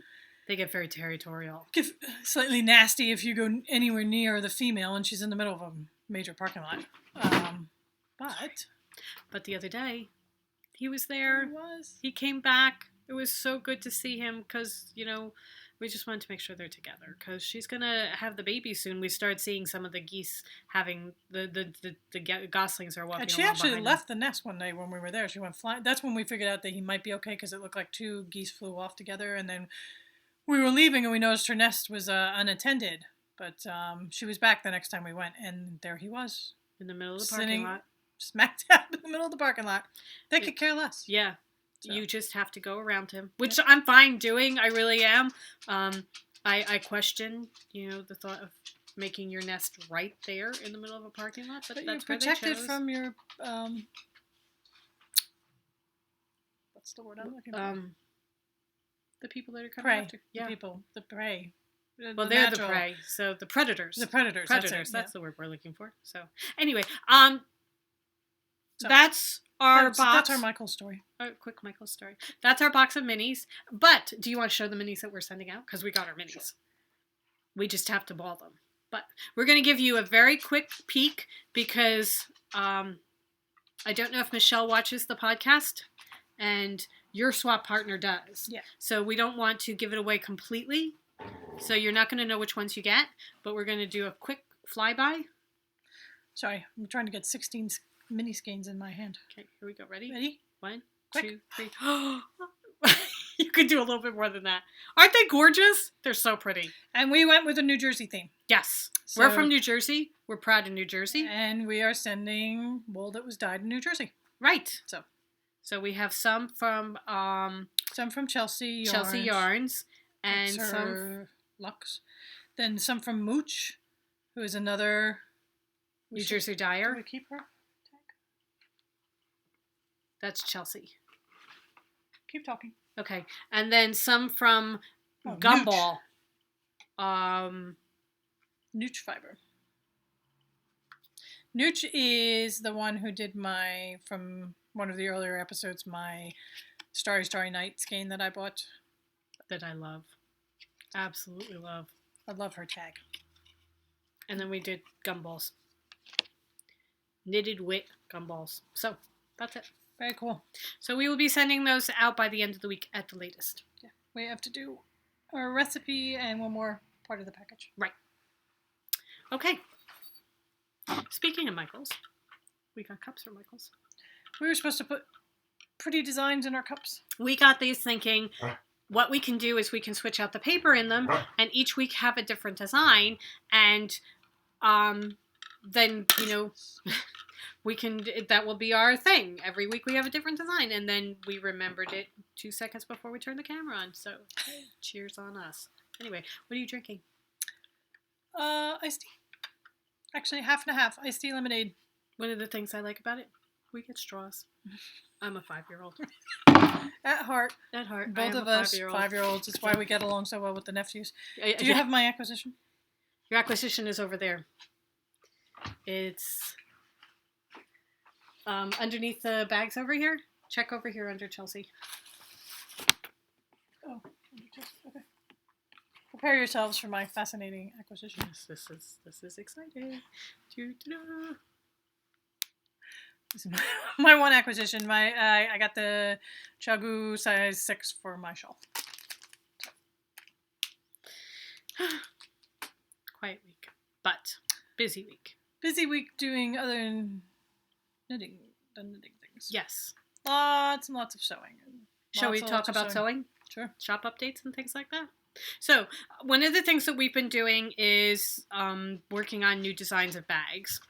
Speaker 1: They get very territorial.
Speaker 2: Get slightly nasty if you go anywhere near the female and she's in the middle of a major parking lot.
Speaker 1: But the other day, he was there.
Speaker 2: He was.
Speaker 1: He came back. It was so good to see him because, we just wanted to make sure they're together because she's going to have the baby soon. We started seeing some of the geese having the goslings are walking
Speaker 2: and
Speaker 1: along
Speaker 2: she actually
Speaker 1: behind
Speaker 2: left the nest one day when we were there. She went flying. That's when we figured out that he might be okay because it looked like 2 geese flew off together and then... We were leaving and we noticed her nest was unattended, but she was back the next time we went, and there he was.
Speaker 1: In the middle of the parking lot.
Speaker 2: Smack dab in the middle of the parking lot. They could care less.
Speaker 1: Yeah. So. You just have to go around him, which I'm fine doing. I really am. I question, the thought of making your nest right there in the middle of a parking lot, but that's
Speaker 2: you're protected from your, what's the word I'm looking for?
Speaker 1: The people that are coming after.
Speaker 2: Yeah. The prey.
Speaker 1: Well, they're the prey. So the predators.
Speaker 2: The predators.
Speaker 1: That's the word we're looking for. So anyway, that's our box.
Speaker 2: That's our Michael story.
Speaker 1: A quick Michael story. That's our box of minis. But do you want to show the minis that we're sending out? Because we got our minis. Sure. We just have to ball them. But we're going to give you a very quick peek because I don't know if Michelle watches the podcast and your swap partner does.
Speaker 2: Yeah.
Speaker 1: So we don't want to give it away completely. So you're not going to know which ones you get, but we're going to do a quick flyby.
Speaker 2: Sorry, I'm trying to get 16 mini skeins in my hand.
Speaker 1: Okay, here we go. Ready?
Speaker 2: Ready?
Speaker 1: 1,
Speaker 2: Quick.
Speaker 1: 2, 3. You could do a little bit more than that. Aren't they gorgeous? They're so pretty.
Speaker 2: And we went with a New Jersey theme.
Speaker 1: Yes.
Speaker 2: So,
Speaker 1: We're from New Jersey. We're proud of New Jersey.
Speaker 2: And we are sending wool that was dyed in New Jersey.
Speaker 1: Right. So we have some from
Speaker 2: Chelsea Yarns.
Speaker 1: Chelsea Yarns. And
Speaker 2: That's
Speaker 1: some
Speaker 2: her Lux. Then some from Mooch, who is another
Speaker 1: New Jersey
Speaker 2: Do
Speaker 1: dyer.
Speaker 2: we keep her tag?
Speaker 1: That's Chelsea.
Speaker 2: Keep talking.
Speaker 1: Okay. And then some from Gumball.
Speaker 2: Nooch Fiber. Nooch is the one who did from one of the earlier episodes, my Starry Starry Night skein that I bought.
Speaker 1: That I love. Absolutely love.
Speaker 2: I love her tag.
Speaker 1: And then we did gumballs. Knitted wit gumballs. So, that's it.
Speaker 2: Very cool.
Speaker 1: So we will be sending those out by the end of the week at the latest.
Speaker 2: Yeah. We have to do our recipe and one more part of the package.
Speaker 1: Right. Okay. Speaking of Michael's, we got cups for Michael's.
Speaker 2: We were supposed to put pretty designs in our cups.
Speaker 1: We got these thinking what we can do is we can switch out the paper in them and each week have a different design and then, we can, that will be our thing. Every week we have a different design and then we remembered it 2 seconds before we turned the camera on. So cheers on us. Anyway, what are you drinking?
Speaker 2: Iced tea. Actually, half and a half. Iced tea lemonade.
Speaker 1: One of the things I like about it, we get straws. I'm a 5-year-old.
Speaker 2: At heart.
Speaker 1: At heart.
Speaker 2: Both of us, 5-year-olds. It's why we get along so well with the nephews. Do you have my acquisition?
Speaker 1: Your acquisition is over there. It's underneath the bags over here. Check over here under Chelsea.
Speaker 2: Oh, under Chelsea. Okay. Prepare yourselves for my fascinating acquisition.
Speaker 1: Yes, this is exciting. Doo-doo-doo.
Speaker 2: This is my one acquisition. I got the Chagu size 6 for my shawl.
Speaker 1: Quiet week, but busy week.
Speaker 2: Busy week doing other than knitting things.
Speaker 1: Yes.
Speaker 2: Lots and lots of sewing.
Speaker 1: Shall we talk about sewing?
Speaker 2: Sure.
Speaker 1: Shop updates and things like that? So, one of the things that we've been doing is working on new designs of bags.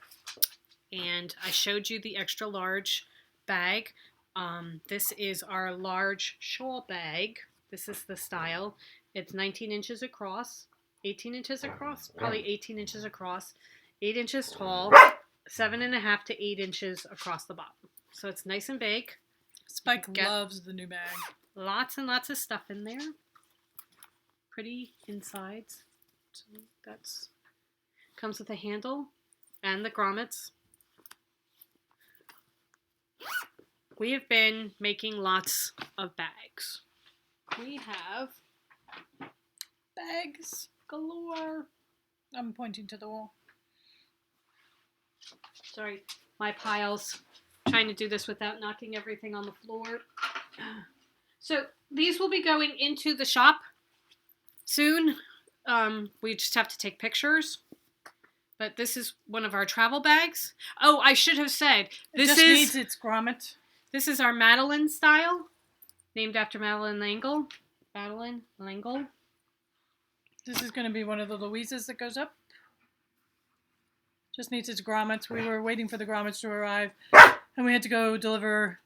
Speaker 1: And I showed you the extra large bag. This is our large shawl bag. This is the style. It's 19 inches across, 18 inches across, probably 18 inches across, 8 inches tall, 7.5 to 8 inches across the bottom. So it's nice and big.
Speaker 2: Spike loves the new bag.
Speaker 1: Lots and lots of stuff in there. Pretty insides. So that's comes with a handle and the grommets. We have been making lots of bags. We have
Speaker 2: bags galore. I'm pointing to the wall.
Speaker 1: Sorry, my piles. Trying to do this without knocking everything on the floor. So these will be going into the shop soon. We just have to take pictures. But this is one of our travel bags. Oh, I should have said
Speaker 2: This needs its grommet.
Speaker 1: This is our Madeline style, named after Madeline Langle. Madeline Langle.
Speaker 2: This is going to be one of the Louises that goes up. Just needs its grommets. We were waiting for the grommets to arrive, and we had to go deliver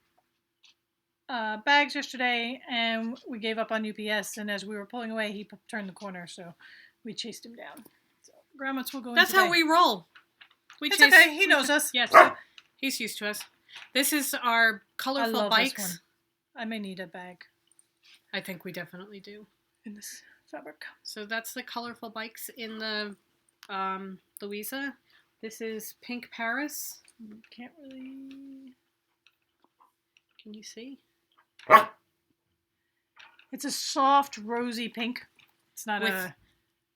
Speaker 2: bags yesterday, and we gave up on UPS, and as we were pulling away, he turned the corner, so we chased him down. So grommets will go in
Speaker 1: That's
Speaker 2: today.
Speaker 1: how we roll.
Speaker 2: It's okay. He knows us.
Speaker 1: Yes, he's used to us. This is our colorful
Speaker 2: I love
Speaker 1: bikes.
Speaker 2: This one. I may need a bag.
Speaker 1: I think we definitely do.
Speaker 2: In this fabric.
Speaker 1: So that's the colorful bikes in the Louisa. This is Pink Paris.
Speaker 2: Can't really...
Speaker 1: Can you see?
Speaker 2: It's a soft, rosy pink. It's not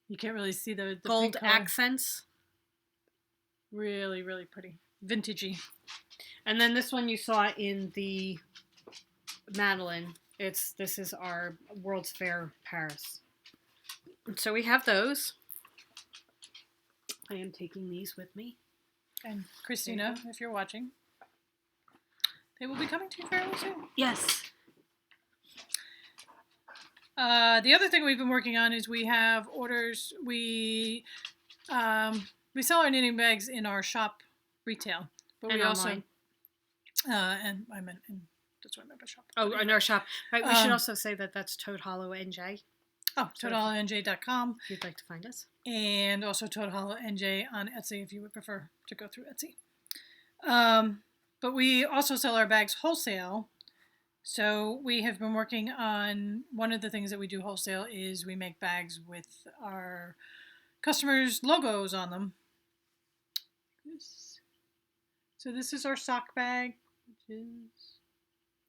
Speaker 2: You can't really see the
Speaker 1: gold
Speaker 2: pink color.
Speaker 1: accents.
Speaker 2: Really, really pretty. Vintagey.
Speaker 1: And then this one you saw in the Madeline. This is our World's Fair Paris. So we have those. I am taking these with me.
Speaker 2: And Christina, if you're watching, they will be coming to you fairly soon.
Speaker 1: Yes.
Speaker 2: The other thing we've been working on is we have orders. We sell our knitting bags in our shop retail, but
Speaker 1: and
Speaker 2: we also
Speaker 1: online.
Speaker 2: And I meant in that's what I meant by shop.
Speaker 1: Oh, in our shop. Right. We should also say that that's Toad Hollow NJ.
Speaker 2: Oh, ToadHollowNJ.com.
Speaker 1: If you'd like to find us.
Speaker 2: And also Toad Hollow NJ on Etsy if you would prefer to go through Etsy. But we also sell our bags wholesale. So we have been working on, one of the things that we do wholesale is we make bags with our customers' logos on them. So this is our sock bag, which is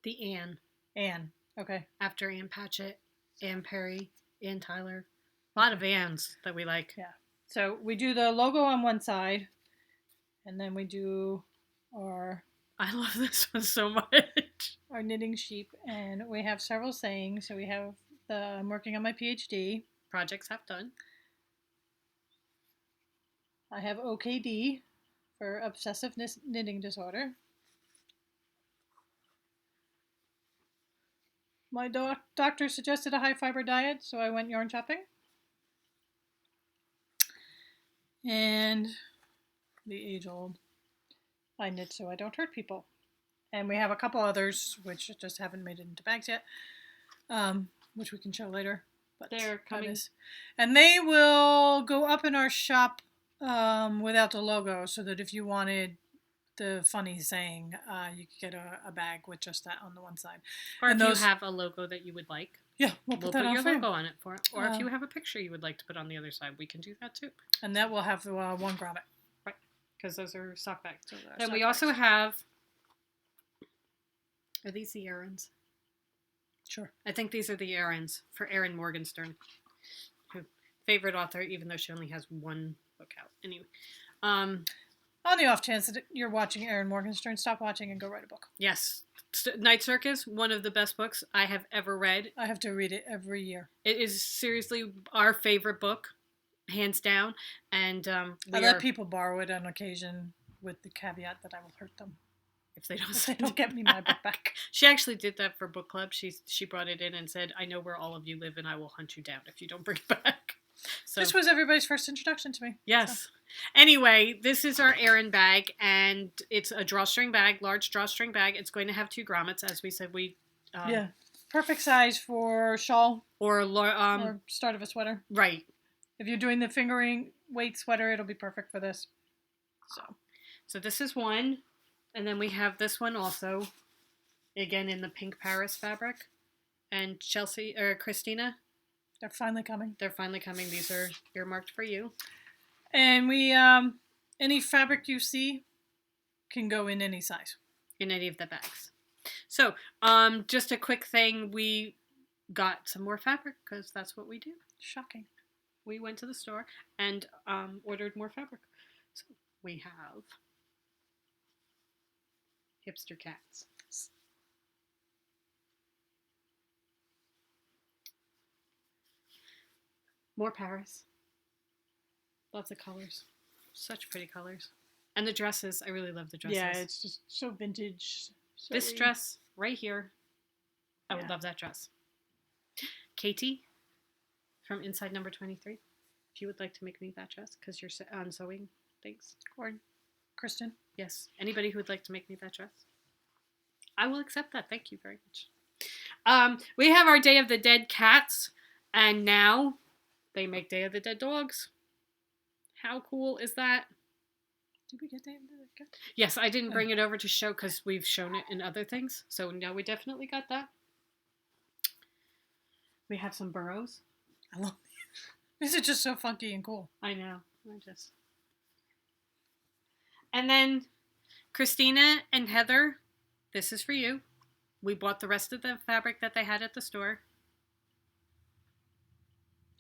Speaker 1: The Anne.
Speaker 2: Anne. Okay.
Speaker 1: After Ann Patchett, Ann Perry, Ann Tyler. A lot of Anns that we like.
Speaker 2: Yeah. So we do the logo on one side, and then we do our...
Speaker 1: I love this one so much.
Speaker 2: Our knitting sheep, and we have several sayings. So we have I'm working on my PhD.
Speaker 1: Projects half done.
Speaker 2: I have OKD for obsessive knitting disorder. My doctor suggested a high fiber diet, so I went yarn shopping. And the age old, I knit so I don't hurt people. And we have a couple others which just haven't made it into bags yet, which we can show later. But
Speaker 1: they're coming.
Speaker 2: And they will go up in our shop without the logo, so that if you wanted the funny saying, you could get a bag with just that on the one side.
Speaker 1: Or if you have a logo that you would like.
Speaker 2: Yeah, we'll put that on
Speaker 1: your
Speaker 2: for
Speaker 1: logo on it for it. Or if you have a picture you would like to put on the other side, we can do that too.
Speaker 2: And that will have one grommet.
Speaker 1: Right, because those are sock bags.
Speaker 2: Then
Speaker 1: we also have... Are these the errands?
Speaker 2: Sure.
Speaker 1: I think these are the errands for Erin Morgenstern, who favorite author, even though she only has one book out. Anyway,
Speaker 2: on the off chance that you're watching Erin Morgenstern, stop watching and go write a book.
Speaker 1: Yes, Night Circus, one of the best books I have ever read.
Speaker 2: I have to read it every year.
Speaker 1: It is seriously our favorite book, hands down. And
Speaker 2: I let people borrow it on occasion, with the caveat that I will hurt them.
Speaker 1: If they don't
Speaker 2: get me my book back.
Speaker 1: She actually did that for book club. She brought it in and said, I know where all of you live and I will hunt you down if you don't bring it back. So
Speaker 2: this was everybody's first introduction to me.
Speaker 1: Yes.
Speaker 2: So.
Speaker 1: Anyway, this is our Erin bag, and it's a drawstring bag, large drawstring bag. It's going to have 2 grommets, as we said.
Speaker 2: Yeah. Perfect size for shawl.
Speaker 1: Or
Speaker 2: start of a sweater.
Speaker 1: Right.
Speaker 2: If you're doing the fingering weight sweater, it'll be perfect for this.
Speaker 1: So this is one. And then we have this one also, again in the pink Paris fabric. And Christina.
Speaker 2: They're finally coming.
Speaker 1: These are earmarked for you.
Speaker 2: And we, any fabric you see can go in any size.
Speaker 1: In any of the bags. So, just a quick thing. We got some more fabric because that's what we do.
Speaker 2: Shocking.
Speaker 1: We went to the store and ordered more fabric. So we have hipster cats. More Paris. Lots of colors. Such pretty colors. And the dresses. I really love the dresses.
Speaker 2: Yeah, it's just so vintage.
Speaker 1: This dress right here. I would love that dress. Katie from Inside Number 23. If you would like to make me that dress because you're on sewing things.
Speaker 2: Or Kristen.
Speaker 1: Yes. Anybody who would like to make me that dress. I will accept that. Thank you very much. We have our Day of the Dead cats. And now they make Day of the Dead dogs. How cool is that?
Speaker 2: Did we get Day of the Dead cats?
Speaker 1: Yes, I didn't bring it over to show because we've shown it in other things. So now we definitely got that. We have some burrows.
Speaker 2: I love these. These are just so funky and cool.
Speaker 1: I know. And then Christina and Heather, this is for you. We bought the rest of the fabric that they had at the store.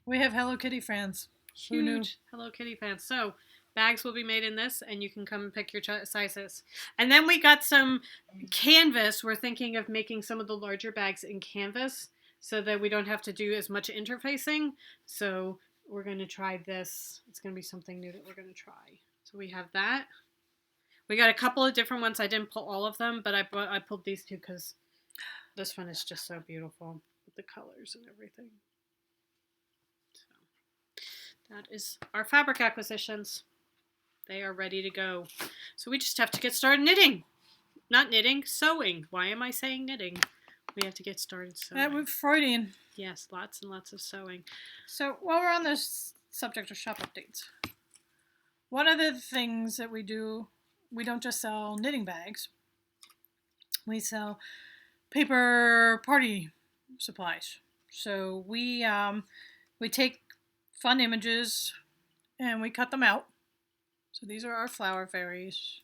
Speaker 2: We have Hello Kitty fans. Who knew?
Speaker 1: Huge Hello Kitty fans. So bags will be made in this, and you can come and pick your sizes. And then we got some canvas. We're thinking of making some of the larger bags in canvas so that we don't have to do as much interfacing. So we're going to try this. It's going to be something new that we're going to try. So we have that. We got a couple of different ones. I didn't pull all of them, but I pulled these two because this one is just so beautiful with the colors and everything. So that is our fabric acquisitions. They are ready to go. So we just have to get started knitting. Not knitting, sewing. Why am I saying knitting? We have to get started sewing.
Speaker 2: That was Freudian.
Speaker 1: Yes, lots and lots of sewing.
Speaker 2: So while we're on this subject of shop updates, one of the things that we do, we don't just sell knitting bags. We sell paper party supplies. So we take fun images and we cut them out. So these are our flower fairies.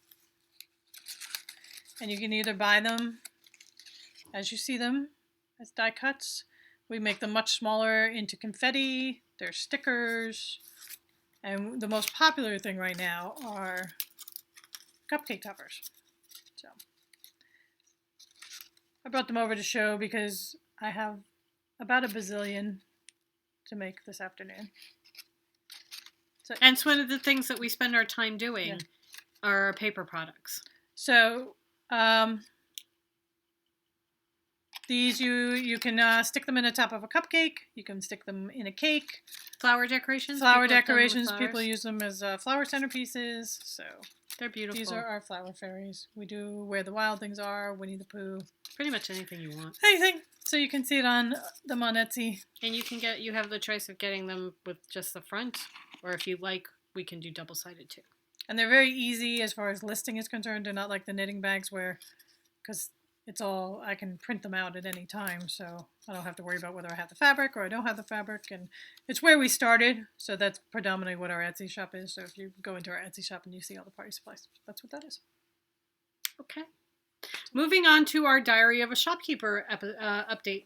Speaker 2: And you can either buy them as you see them as die cuts. We make them much smaller into confetti. They're stickers. And the most popular thing right now are cupcake toppers. So I brought them over to show because I have about a bazillion to make this afternoon. So,
Speaker 1: and it's one of the things that we spend our time doing are our paper products.
Speaker 2: So these you can stick them in the top of a cupcake. You can stick them in a cake.
Speaker 1: Flower decorations.
Speaker 2: Flower decorations. People use them as flower centerpieces. So
Speaker 1: they're beautiful.
Speaker 2: These are our flower fairies. We do Where the Wild Things Are, Winnie the Pooh.
Speaker 1: Pretty much anything you want.
Speaker 2: Anything. So you can see it on them on Etsy.
Speaker 1: And you have the choice of getting them with just the front, or if you like, we can do double-sided too.
Speaker 2: And they're very easy as far as listing is concerned. They're not like the knitting bags because it's all, I can print them out at any time, so I don't have to worry about whether I have the fabric or I don't have the fabric. And it's where we started, so that's predominantly what our Etsy shop is. So if you go into our Etsy shop and you see all the party supplies, that's what that is.
Speaker 1: Okay. Moving on to our Diary of a Shopkeeper update.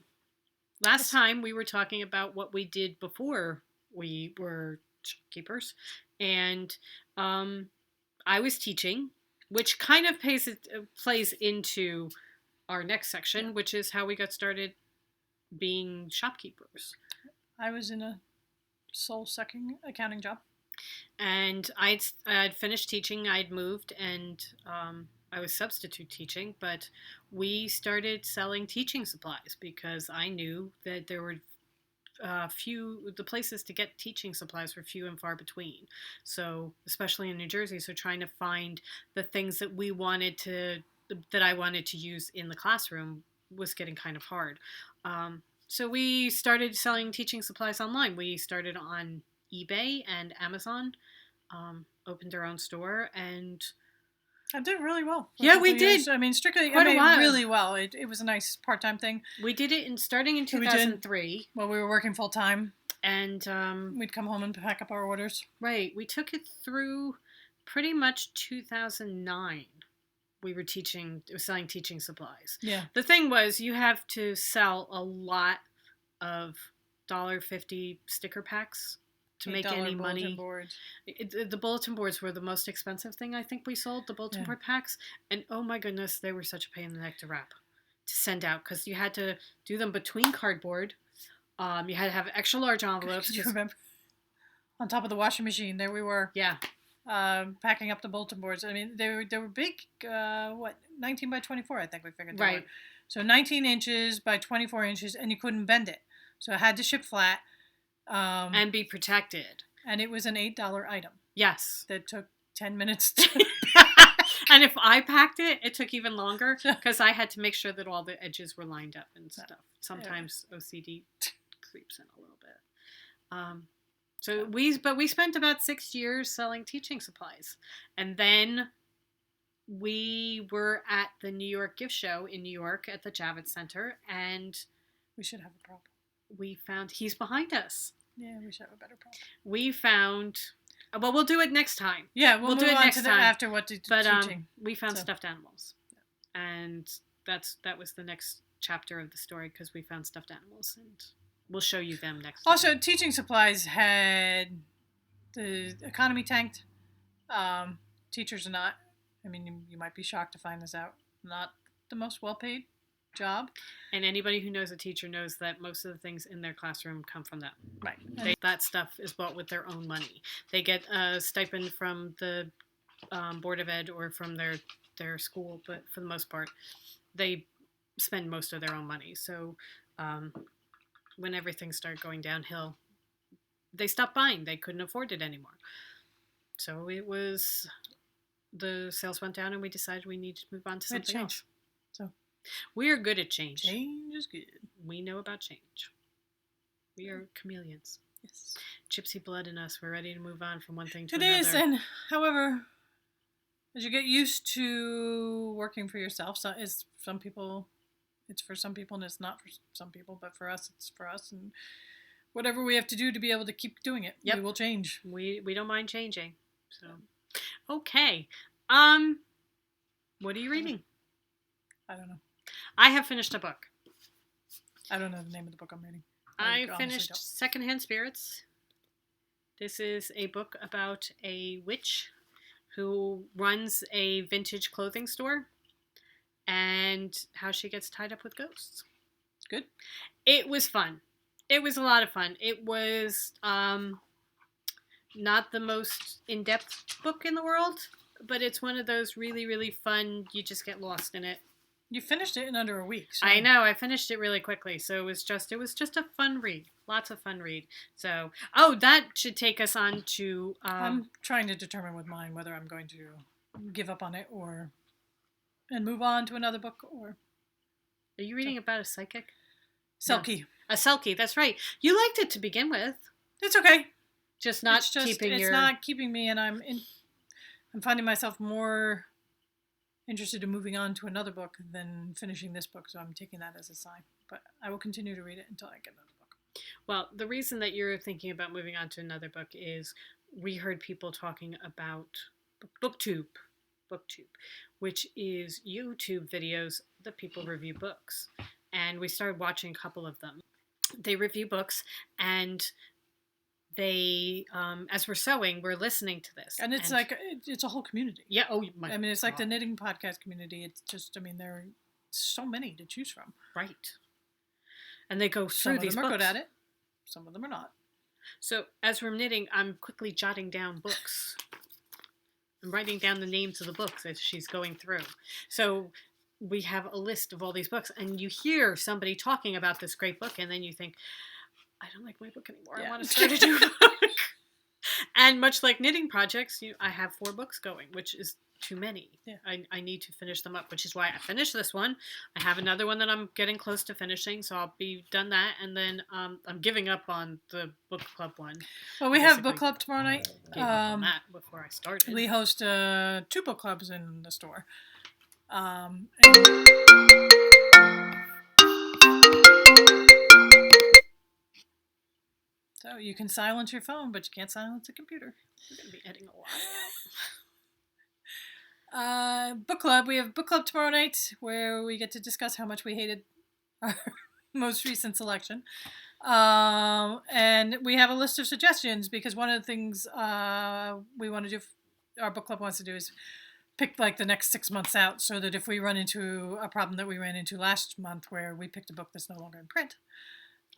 Speaker 1: Last time we were talking about what we did before we were shopkeepers, and I was teaching, which kind of plays into our next section, which is how we got started being shopkeepers.
Speaker 2: I was in a soul-sucking accounting job.
Speaker 1: And I'd finished teaching, I'd moved, and I was substitute teaching, but we started selling teaching supplies because I knew that there were the places to get teaching supplies were few and far between. So, especially in New Jersey, so trying to find the things that I wanted to use in the classroom was getting kind of hard. So we started selling teaching supplies online. We started on eBay and Amazon, opened our own store, and
Speaker 2: I did really well.
Speaker 1: Yeah, we did.
Speaker 2: I mean, strictly,
Speaker 1: Quite a while.
Speaker 2: really well. It was a nice part-time thing.
Speaker 1: We did it starting in 2003.
Speaker 2: Well, we were working full-time.
Speaker 1: And
Speaker 2: we'd come home and pack up our orders.
Speaker 1: Right. We took it through pretty much 2009. We were selling teaching supplies.
Speaker 2: Yeah.
Speaker 1: The thing was, you have to sell a lot of $1.50 sticker packs to make any money.
Speaker 2: Boards.
Speaker 1: The bulletin boards were the most expensive thing I think we sold, the bulletin board packs. And oh my goodness, they were such a pain in the neck to wrap, to send out, because you had to do them between cardboard. You had to have extra large envelopes.
Speaker 2: Do you remember? On top of the washing machine, there we were.
Speaker 1: Yeah.
Speaker 2: Packing up the bulletin boards. I mean, they were big. 19 by 24, I think we figured.
Speaker 1: Right.
Speaker 2: Were. So 19 inches by 24 inches, and you couldn't bend it. So it had to ship flat.
Speaker 1: And be protected.
Speaker 2: And it was an $8 item.
Speaker 1: Yes.
Speaker 2: That took 10 minutes to
Speaker 1: And if I packed it, it took even longer because I had to make sure that all the edges were lined up and stuff. Sometimes OCD creeps in a little bit. But we spent about 6 years selling teaching supplies. And then we were at the New York Gift Show in New York at the Javits Center, and
Speaker 2: we should have a problem.
Speaker 1: We found he's behind us.
Speaker 2: Yeah, we should have a better problem.
Speaker 1: We found. Well, we'll do it next time.
Speaker 2: Yeah, we'll do it next time after what to teaching.
Speaker 1: We found stuffed animals, and that was the next chapter of the story because we found stuffed animals, and we'll show you them next time.
Speaker 2: Also, teaching supplies had The economy tanked. Teachers are not, I mean, you might be shocked to find this out, not the most well-paid job.
Speaker 1: And anybody who knows a teacher knows that most of the things in their classroom come from them.
Speaker 2: Right.
Speaker 1: That stuff is bought with their own money. They get a stipend from the Board of Ed or from their school, but for the most part, they spend most of their own money. So when everything started going downhill, they stopped buying. They couldn't afford it anymore. So the sales went down and we decided we needed to move on to something else.
Speaker 2: So
Speaker 1: we are good at change.
Speaker 2: Change is good.
Speaker 1: We know about change. We are chameleons.
Speaker 2: Yes.
Speaker 1: Gypsy blood in us. We're ready to move on from one thing to
Speaker 2: another. It is, and however, as you get used to working for yourself, so it's for some people and it's not for some people, but for us, it's for us, and whatever we have to do to be able to keep doing it, we will change.
Speaker 1: We don't mind changing. So, okay. What are you reading?
Speaker 2: I don't know.
Speaker 1: I have finished a book.
Speaker 2: I don't know the name of the book I'm reading.
Speaker 1: I finished Secondhand Spirits. This is a book about a witch who runs a vintage clothing store and how she gets tied up with ghosts.
Speaker 2: Good.
Speaker 1: It was fun. It was a lot of fun. It was not the most in-depth book in the world, but it's one of those really, really fun, you just get lost in it.
Speaker 2: You finished it in under a week. So.
Speaker 1: I know. I finished it really quickly. So it was just a fun read. Lots of fun read. So, that should take us on to...
Speaker 2: I'm trying to determine with mine whether I'm going to give up on it and move on to another book or...
Speaker 1: Are you reading about a psychic?
Speaker 2: Selkie.
Speaker 1: No. A Selkie, that's right. You liked it to begin with.
Speaker 2: It's okay.
Speaker 1: It's not
Speaker 2: keeping me, and I'm finding myself more interested in moving on to another book than finishing this book, so I'm taking that as a sign. But I will continue to read it until I get another book.
Speaker 1: Well, the reason that you're thinking about moving on to another book is we heard people talking about BookTube, which is YouTube videos that people review books. And we started watching a couple of them. They review books, and they, as we're sewing, we're listening to this.
Speaker 2: And it's it's a whole community.
Speaker 1: Yeah, my
Speaker 2: I mean, it's like the knitting podcast community. It's just, there are so many to choose from.
Speaker 1: Right. And they go through these books.
Speaker 2: Some of them are good at it. Some of them are not.
Speaker 1: So as we're knitting, I'm quickly jotting down books. I'm writing down the names of the books as she's going through. So we have a list of all these books, and you hear somebody talking about this great book, and then you think, I don't like my book anymore.
Speaker 2: Yeah.
Speaker 1: I want to start a new book. And much like knitting projects, I have 4 books going, which is too many.
Speaker 2: Yeah.
Speaker 1: I need to finish them up, which is why I finished this one. I have another one that I'm getting close to finishing, so I'll be done that. And then I'm giving up on the book club one.
Speaker 2: Well, we have book club tomorrow night.
Speaker 1: Gave up on that before I started.
Speaker 2: We host 2 book clubs in the store. So you can silence your phone, but you can't silence the computer.
Speaker 1: We're going to be editing a lot out.
Speaker 2: Book club. We have book club tomorrow night where we get to discuss how much we hated our most recent selection. And we have a list of suggestions because one of the things we want to do, our book club wants to do is pick like the next 6 months out so that if we run into a problem that we ran into last month where we picked a book that's no longer in print.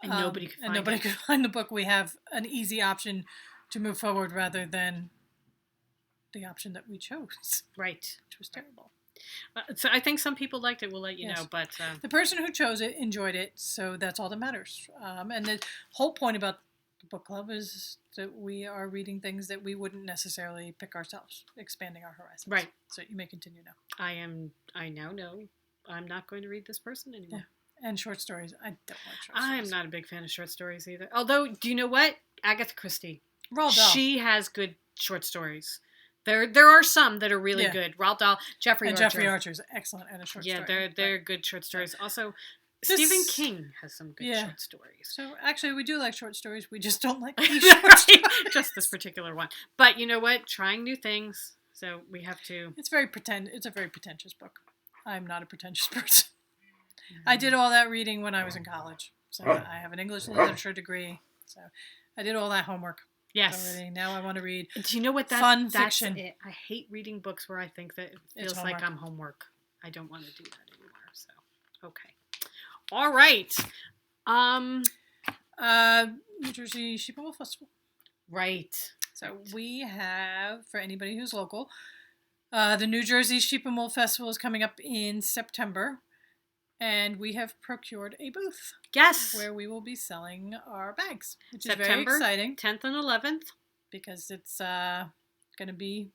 Speaker 1: And nobody could
Speaker 2: find the book. We have an easy option to move forward rather than the option that we chose.
Speaker 1: Right.
Speaker 2: Which was terrible.
Speaker 1: So I think some people liked it. We'll let you know. But
Speaker 2: the person who chose it enjoyed it, so that's all that matters. And the whole point about the book club is that we are reading things that we wouldn't necessarily pick ourselves, expanding our horizons.
Speaker 1: Right.
Speaker 2: So you may continue now.
Speaker 1: I now know I'm not going to read this person anymore.
Speaker 2: Yeah. And short stories. I don't like short stories.
Speaker 1: I'm not a big fan of short stories either. Although, do you know what? Agatha Christie.
Speaker 2: Roald Dahl.
Speaker 1: She has good short stories. There are some that are really good. Roald Dahl, Jeffrey Archer.
Speaker 2: Jeffrey Archer is excellent at a short story.
Speaker 1: Yeah, they're good short stories. Also, Stephen King has some good short stories.
Speaker 2: So actually, we do like short stories. We just don't like these short stories.
Speaker 1: Just this particular one. But you know what? Trying new things. So we have to.
Speaker 2: It's a very pretentious book. I'm not a pretentious person. I did all that reading when I was in college. So I have an English literature degree. So I did all that homework.
Speaker 1: Yes.
Speaker 2: already. Now I want to read
Speaker 1: Do you know what
Speaker 2: fun
Speaker 1: that's
Speaker 2: fiction.
Speaker 1: It. I hate reading books where I think that it
Speaker 2: It's
Speaker 1: feels like
Speaker 2: homework.
Speaker 1: I'm homework. I don't want to do that anymore. So, okay. All right.
Speaker 2: New Jersey Sheep and Wool Festival.
Speaker 1: Right.
Speaker 2: So we have, for anybody who's local, the New Jersey Sheep and Wool Festival is coming up in September, and we have procured a booth.
Speaker 1: Yes.
Speaker 2: Where we will be selling our bags, which
Speaker 1: September
Speaker 2: is very exciting.
Speaker 1: 10th and 11th.
Speaker 2: Because it's going to be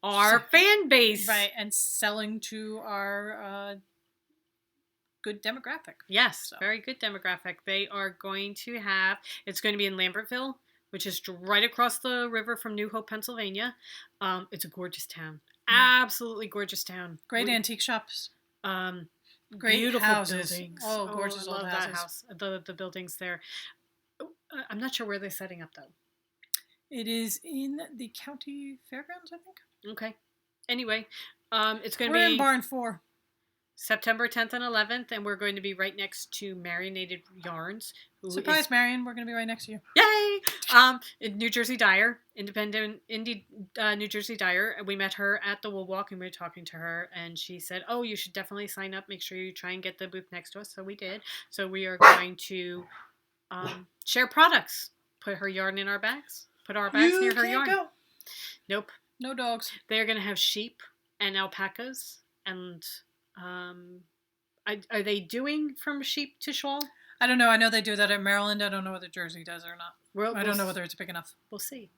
Speaker 1: our fan base.
Speaker 2: Right, and selling to our good demographic.
Speaker 1: Yes, very good demographic. They are going to have, it's going to be in Lambertville, which is right across the river from New Hope, Pennsylvania. It's a gorgeous town. Absolutely gorgeous town.
Speaker 2: Great antique shops.
Speaker 1: Great beautiful
Speaker 2: houses.
Speaker 1: Buildings.
Speaker 2: Oh, gorgeous old houses.
Speaker 1: That house. The buildings there. I'm not sure where they're setting up, though.
Speaker 2: It is in the county fairgrounds, I think.
Speaker 1: Okay. Anyway, it's going to
Speaker 2: We're
Speaker 1: be...
Speaker 2: in Barn 4.
Speaker 1: September 10th and 11th, and we're going to be right next to Marinated Yarns.
Speaker 2: Surprise, Marion. We're going to be right next to you.
Speaker 1: Yay! In New Jersey Dyer, New Jersey Dyer. We met her at the Wool Walk, and we were talking to her, and she said, oh, you should definitely sign up. Make sure you try and get the booth next to us. So we did. So we are going to share products. Put her yarn in our bags. Put our bags near her yarn. Go. Nope.
Speaker 2: No dogs.
Speaker 1: They're going to have sheep and alpacas and... are they doing from sheep to shawl?
Speaker 2: I don't know. I know they do that in Maryland. I don't know whether Jersey does or not. I don't know whether it's big enough.
Speaker 1: We'll see.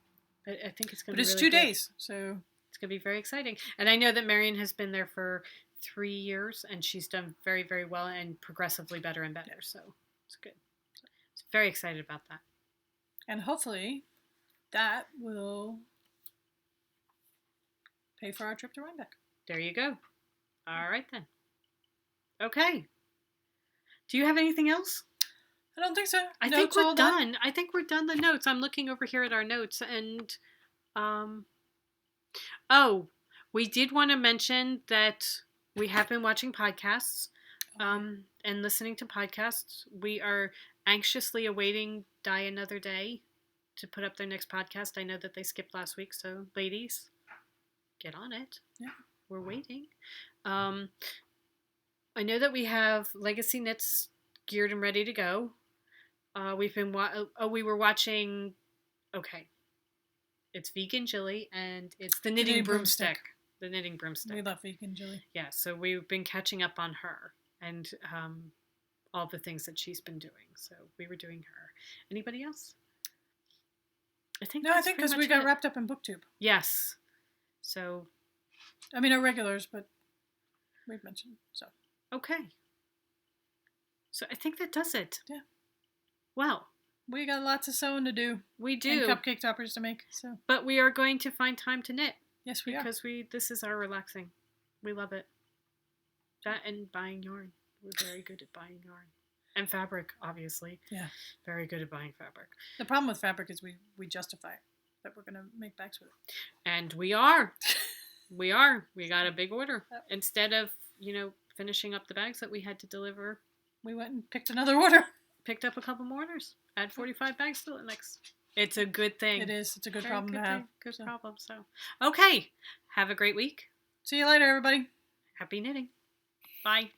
Speaker 1: I think it's going to be
Speaker 2: But it's
Speaker 1: really
Speaker 2: 2 days, so...
Speaker 1: It's going to be very exciting. And I know that Marion has been there for 3 years, and she's done very, very well and progressively better and better, so it's good. So, very excited about that.
Speaker 2: And hopefully that will pay for our trip to Rhinebeck.
Speaker 1: There you go. All right, then. Okay. Do you have anything else?
Speaker 2: I don't think so.
Speaker 1: I think we're done. I think we're done the notes. I'm looking over here at our notes, and we did want to mention that we have been watching podcasts and listening to podcasts. We are anxiously awaiting Die Another Day to put up their next podcast. I know that they skipped last week, so ladies, get on it.
Speaker 2: Yeah.
Speaker 1: We're waiting. I know that we have Legacy Knits geared and ready to go. We've been we were watching. Okay, it's Vegan Jilly and it's the Knitting Broomstick. The Knitting Broomstick.
Speaker 2: We love Vegan Jilly.
Speaker 1: Yeah, so we've been catching up on her and all the things that she's been doing. So we were doing her. Anybody else? I think
Speaker 2: because we got wrapped up in BookTube.
Speaker 1: Yes. So.
Speaker 2: I mean, our regulars, but we've mentioned so.
Speaker 1: Okay. So I think that does it.
Speaker 2: Yeah.
Speaker 1: Well.
Speaker 2: We got lots of sewing to do.
Speaker 1: We do.
Speaker 2: And cupcake toppers to make. So.
Speaker 1: But we are going to find time to knit.
Speaker 2: Yes, we are.
Speaker 1: Because this is our relaxing. We love it. That and buying yarn. We're very good at buying yarn. And fabric, obviously.
Speaker 2: Yeah.
Speaker 1: Very good at buying fabric.
Speaker 2: The problem with fabric is we justify it, that we're going to make bags with it.
Speaker 1: And we are. We are. We got a big order. Instead of, finishing up the bags that we had to deliver.
Speaker 2: We went and picked another order.
Speaker 1: Picked up a couple more orders. Add 45 bags to it next. It's a good thing.
Speaker 2: It is. It's a good problem to have.
Speaker 1: Good problem. So, okay. Have a great week.
Speaker 2: See you later, everybody.
Speaker 1: Happy knitting. Bye.